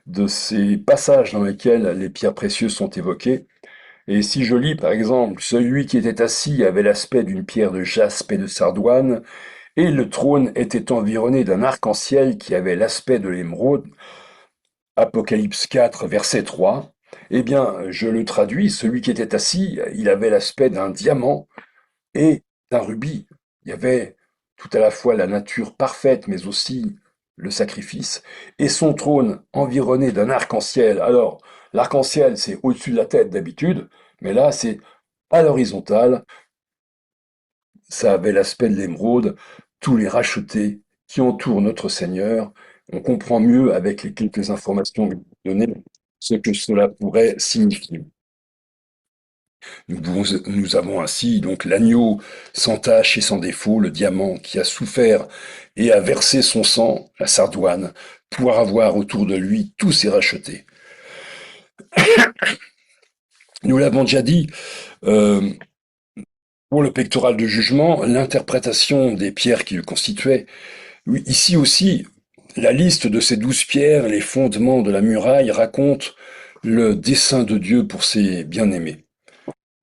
de ces passages dans lesquels les pierres précieuses sont évoquées. Et si je lis par exemple, celui qui était assis avait l'aspect d'une pierre de jaspe et de sardoine, et le trône était environné d'un arc-en-ciel qui avait l'aspect de l'émeraude, Apocalypse 4, verset 3, eh bien, je le traduis, celui qui était assis, il avait l'aspect d'un diamant et d'un rubis. Il y avait tout à la fois la nature parfaite, mais aussi le sacrifice, et son trône environné d'un arc-en-ciel. Alors, l'arc-en-ciel, c'est au-dessus de la tête d'habitude, mais là, c'est à l'horizontale, ça avait l'aspect de l'émeraude, tous les rachetés qui entourent notre Seigneur. On comprend mieux avec les quelques informations données ce que cela pourrait signifier. Nous avons ainsi donc l'agneau sans tache et sans défaut, le diamant qui a souffert et a versé son sang, la sardoine, pour avoir autour de lui tous ses rachetés. Nous l'avons déjà dit, euh, pour le pectoral de jugement, l'interprétation des pierres qui le constituaient. Oui, ici aussi, la liste de ces 12 pierres, les fondements de la muraille racontent le dessein de Dieu pour ses bien-aimés.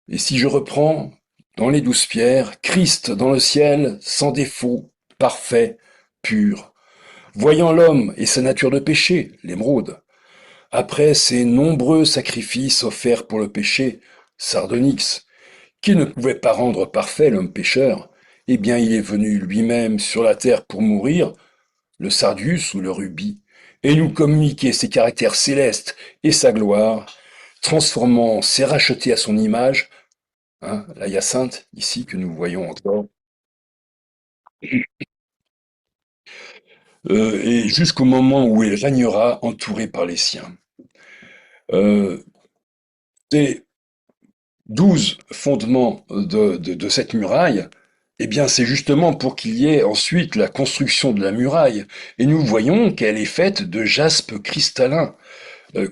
Et si je reprends dans les 12 pierres, Christ dans le ciel, sans défaut, parfait, pur, voyant l'homme et sa nature de péché, l'émeraude, après ces nombreux sacrifices offerts pour le péché, sardonyx, qui ne pouvait pas rendre parfait l'homme pécheur, eh bien il est venu lui-même sur la terre pour mourir, le sardius ou le rubis, et nous communiquer ses caractères célestes et sa gloire, transformant ses rachetés à son image, hein, la Hyacinthe, ici, que nous voyons encore, et jusqu'au moment où il régnera entouré par les siens. Euh, ces 12 fondements de cette muraille, eh bien, c'est justement pour qu'il y ait ensuite la construction de la muraille. Et nous voyons qu'elle est faite de jaspe cristallin,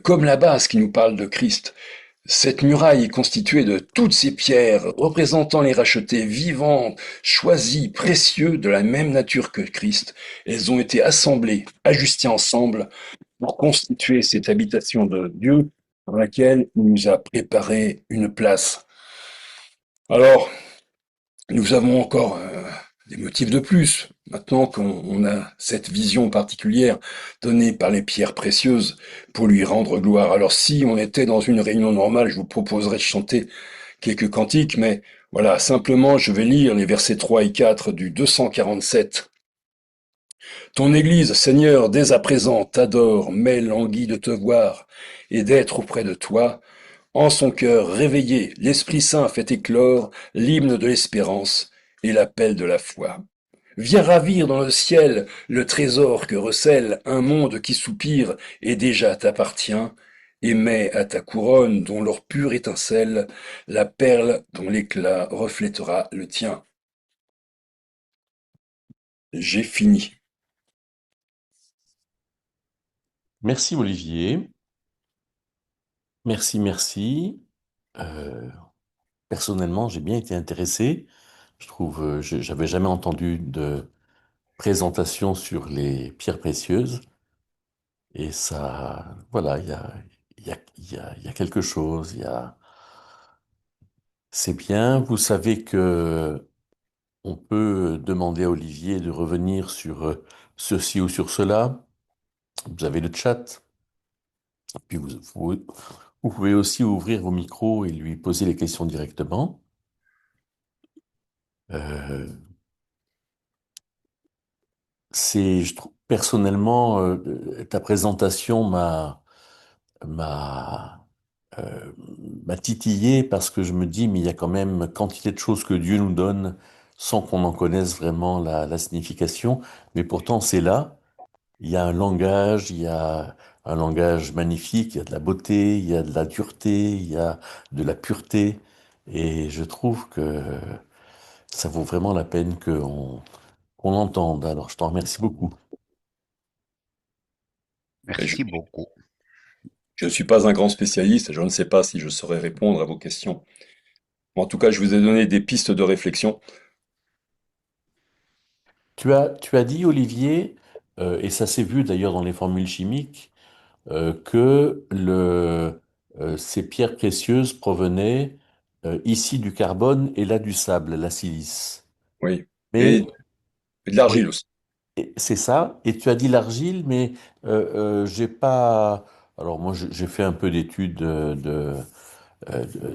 comme la base qui nous parle de Christ. Cette muraille est constituée de toutes ces pierres représentant les rachetés vivants, choisis, précieux, de la même nature que Christ. Elles ont été assemblées, ajustées ensemble pour constituer cette habitation de Dieu dans laquelle il nous a préparé une place. Alors, nous avons encore des motifs de plus. Maintenant qu'on a cette vision particulière donnée par les pierres précieuses pour lui rendre gloire. Alors si on était dans une réunion normale, je vous proposerais de chanter quelques cantiques, mais voilà, simplement je vais lire les versets 3 et 4 du 247. Ton Église, Seigneur, dès à présent t'adore, mais languit de te voir et d'être auprès de toi. En son cœur réveillé, l'Esprit Saint fait éclore l'hymne de l'espérance et l'appel de la foi. Viens ravir dans le ciel le trésor que recèle un monde qui soupire et déjà t'appartient, et mets à ta couronne dont l'or pur étincelle la perle dont l'éclat reflètera le tien. J'ai fini. Merci Olivier. Merci, merci. Euh, Personnellement, j'ai bien été intéressé. Je trouve, j'avais jamais entendu de présentation sur les pierres précieuses. Et ça, voilà, il y a quelque chose. C'est bien. Vous savez que on peut demander à Olivier de revenir sur ceci ou sur cela. Vous avez le chat. Puis vous pouvez aussi ouvrir vos micros et lui poser les questions directement. Euh, je trouve, personnellement, ta présentation m'a euh, m'a titillé parce que je me dis, mais il y a quand même quantité de choses que Dieu nous donne sans qu'on en connaisse vraiment la signification. Mais pourtant, c'est là. Il y a un langage, il y a un langage magnifique, il y a de la beauté, il y a de la dureté, il y a de la pureté. Et je trouve que ça vaut vraiment la peine qu'on l'entende. Alors, je t'en remercie beaucoup. Je Merci beaucoup. ne suis pas un grand spécialiste, je ne sais pas si je saurais répondre à vos questions. En tout cas, je vous ai donné des pistes de réflexion. Tu as dit, Olivier, et ça s'est vu d'ailleurs dans les formules chimiques, que ces pierres précieuses provenaient ici du carbone et là du sable, la silice. Oui. Mais Et de l'argile oui, aussi. c'est ça. Et tu as dit l'argile, mais j'ai pas. Alors moi, j'ai fait un peu d'études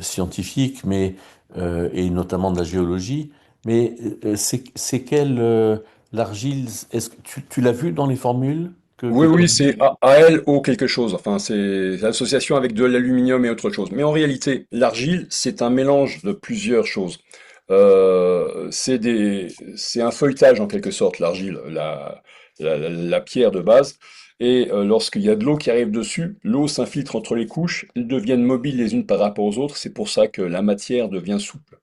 scientifiques, mais et notamment de la géologie. Mais c'est quelle l'argile? Est-ce que tu l'as vu dans les formules que Oui, tu as oui, données? c'est ALO quelque chose. Enfin, c'est l'association avec de l'aluminium et autre chose. Mais en réalité, l'argile, c'est un mélange de plusieurs choses. C'est un feuilletage en quelque sorte, l'argile, la pierre de base. Et lorsqu'il y a de l'eau qui arrive dessus, l'eau s'infiltre entre les couches, elles deviennent mobiles les unes par rapport aux autres. C'est pour ça que la matière devient souple.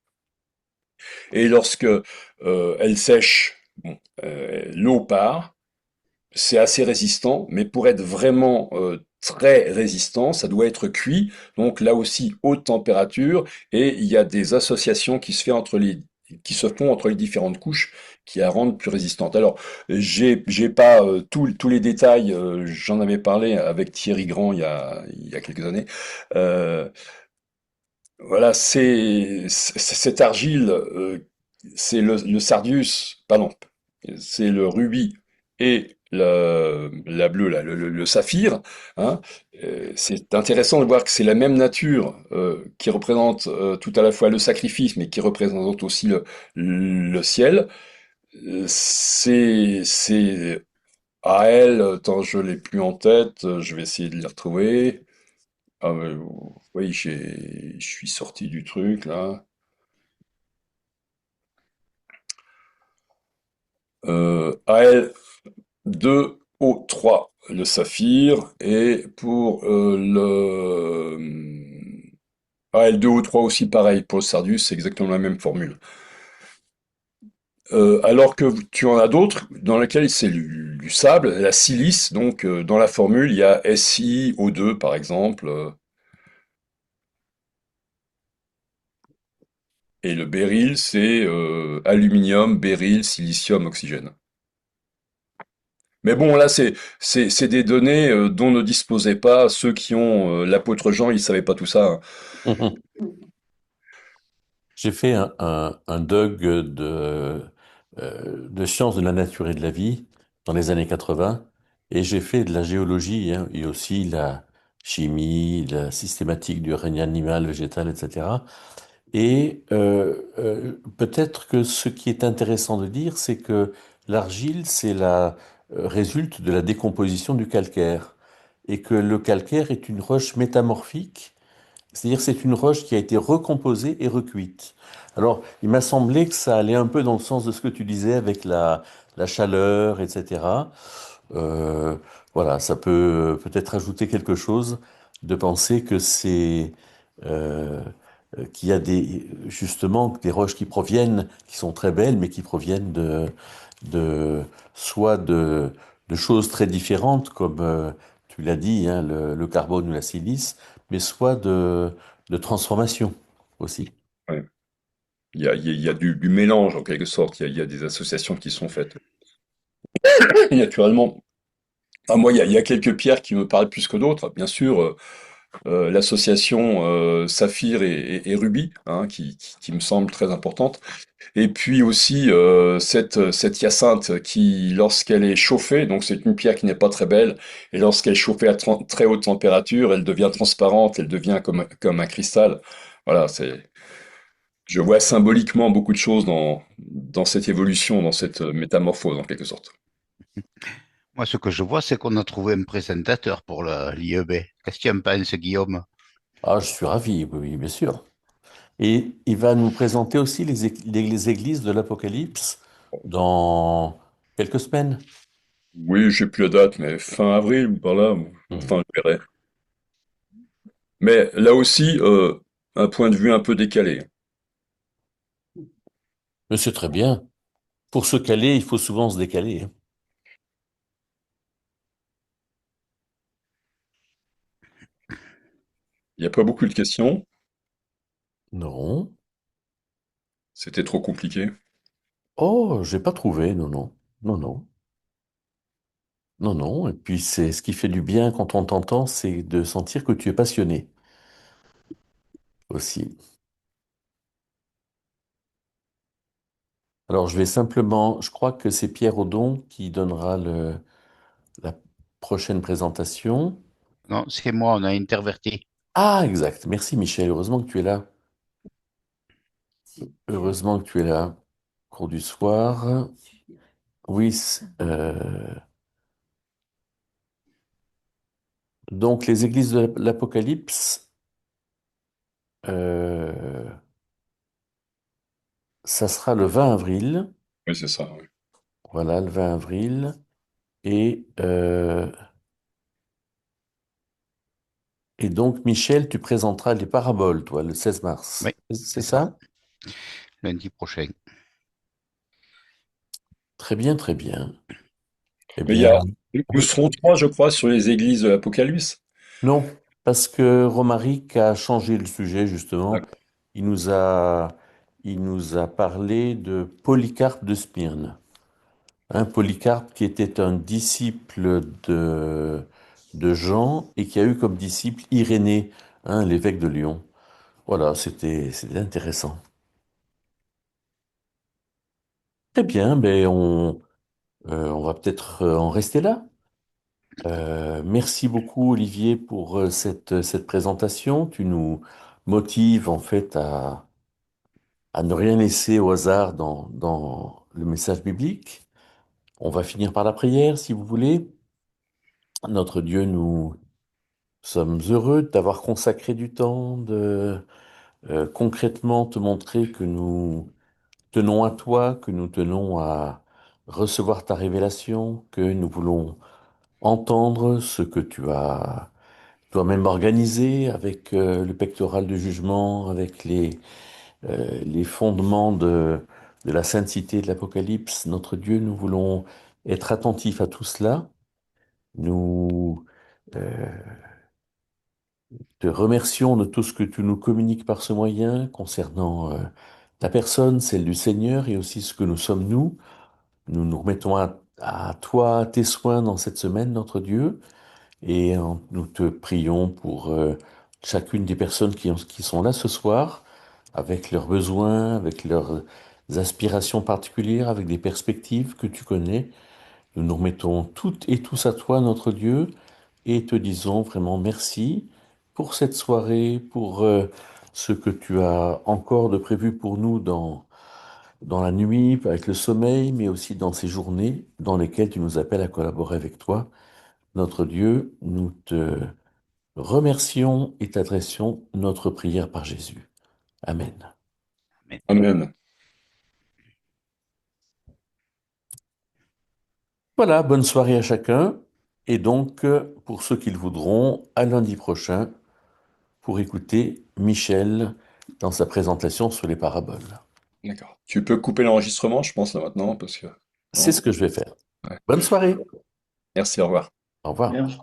Et lorsque elle sèche, bon, l'eau part. C'est assez résistant, mais pour être vraiment très résistant, ça doit être cuit. Donc là aussi, haute température, et il y a des associations qui se font entre les différentes couches qui la rendent plus résistante. Alors, j'ai pas tous les détails, j'en avais parlé avec Thierry Grand il y a quelques années. Euh, voilà, cette argile, c'est le sardius, pardon, c'est le rubis et la bleue, là, le saphir, hein. C'est intéressant de voir que c'est la même nature qui représente tout à la fois le sacrifice, mais qui représente aussi le ciel. C'est à elle, tant je l'ai plus en tête, je vais essayer de les retrouver. Ah ouais, oui, je suis sorti du truc là. Al2O3, le saphir, et pour Al2O3 aussi pareil, pour le Sardus, c'est exactement la même formule. Alors que tu en as d'autres dans lesquels c'est du sable, la silice, donc dans la formule, il y a SiO2 par exemple, et le béryl, c'est aluminium, béryl, silicium, oxygène. Mais bon, là, c'est des données dont ne disposaient pas ceux qui ont l'apôtre Jean, ils savaient pas tout ça, hein. J'ai fait un DUG de sciences de la nature et de la vie dans les années 80 et j'ai fait de la géologie hein, et aussi la chimie, la systématique du règne animal, végétal, etc. Et peut-être que ce qui est intéressant de dire, c'est que l'argile, c'est la résulte de la décomposition du calcaire et que le calcaire est une roche métamorphique, c'est-à-dire c'est une roche qui a été recomposée et recuite. Alors, il m'a semblé que ça allait un peu dans le sens de ce que tu disais avec la chaleur, etc. Euh, voilà, ça peut peut-être ajouter quelque chose de penser que c'est euh, qu'il y a justement des roches qui proviennent, qui sont très belles, mais qui proviennent de soit de choses très différentes, comme tu l'as dit, hein, le carbone ou la silice, mais soit de transformation aussi. Ouais. Il y a du mélange en quelque sorte, il y a des associations qui sont faites. Et naturellement, ah, moi, il y a quelques pierres qui me parlent plus que d'autres. Bien sûr, l'association Saphir et Rubis, hein, qui me semble très importante. Et puis aussi cette hyacinthe qui, lorsqu'elle est chauffée, donc c'est une pierre qui n'est pas très belle, et lorsqu'elle est chauffée à très haute température, elle devient transparente, elle devient comme un cristal. Voilà, je vois symboliquement beaucoup de choses dans cette évolution, dans cette métamorphose en quelque sorte. Moi, ce que je vois, c'est qu'on a trouvé un présentateur pour l'IEB. Qu'est-ce que tu en penses, Guillaume? Ah, je suis ravi, oui, oui, bien sûr. Et il va nous présenter aussi les églises de l'Apocalypse dans quelques semaines. Oui, j'ai plus la date, mais fin avril ou par là, Mhm. enfin je verrai. Mais là aussi, un point de vue un peu décalé. Mais c'est très bien. Pour se caler, il faut souvent se décaler, hein. Il n'y a pas beaucoup de questions, Non. c'était trop compliqué. Oh, j'ai pas trouvé. Non, non. Non, non. Non, non. Et puis, c'est ce qui fait du bien quand on t'entend, c'est de sentir que tu es passionné aussi. Alors, je vais simplement, je crois que c'est Pierre Audon qui donnera la prochaine présentation. Non, c'est moi, on a interverti. Ah, exact. Merci, Michel. Heureusement que tu es là. Heureusement que tu es là. Cours du soir. Oui. Donc, les églises de l'Apocalypse, euh, ça sera le 20 avril. Oui, c'est ça, oui. Voilà, le 20 avril. Et donc, Michel, tu présenteras les paraboles, toi, le 16 Oui, mars. C'est c'est ça, ça? lundi prochain. Très bien, très bien. Eh Mais bien, nous oui. serons trois, je crois, sur les églises de l'Apocalypse. Non, parce que Romaric a changé le sujet, justement. D'accord. Il nous a, il nous a parlé de Polycarpe de Smyrne. Un Polycarpe qui était un disciple de Jean et qui a eu comme disciple Irénée, hein, l'évêque de Lyon. Voilà, c'était intéressant. Très bien, ben on va peut-être en rester là. Merci beaucoup, Olivier, pour cette présentation. Tu nous motives en fait à ne rien laisser au hasard dans le message biblique. On va finir par la prière, si vous voulez. Notre Dieu, nous sommes heureux de t'avoir consacré du temps, de concrètement te montrer que nous tenons à toi, que nous tenons à recevoir ta révélation, que nous voulons entendre ce que tu as toi-même organisé avec le pectoral de jugement, avec les fondements de la sainte cité de l'Apocalypse. Notre Dieu, nous voulons être attentifs à tout cela. Nous euh, te remercions de tout ce que tu nous communiques par ce moyen concernant ta personne, celle du Seigneur et aussi ce que nous sommes nous. Nous nous remettons à toi, à tes soins dans cette semaine, notre Dieu, et nous te prions pour chacune des personnes qui sont là ce soir, avec leurs besoins, avec leurs aspirations particulières, avec des perspectives que tu connais. Nous nous remettons toutes et tous à toi, notre Dieu, et te disons vraiment merci pour cette soirée, pour ce que tu as encore de prévu pour nous dans la nuit, avec le sommeil, mais aussi dans ces journées dans lesquelles tu nous appelles à collaborer avec toi. Notre Dieu, nous te remercions et t'adressons notre prière par Jésus. Amen. Mais Amen. Voilà, bonne soirée à chacun. Et donc, pour ceux qui le voudront, à lundi prochain pour écouter Michel dans sa présentation sur les paraboles. D'accord. Tu peux couper l'enregistrement, je pense, là, maintenant, parce que... C'est Non? ce que je vais faire. Ouais. Bonne soirée. Merci, au revoir. Au revoir. Merci.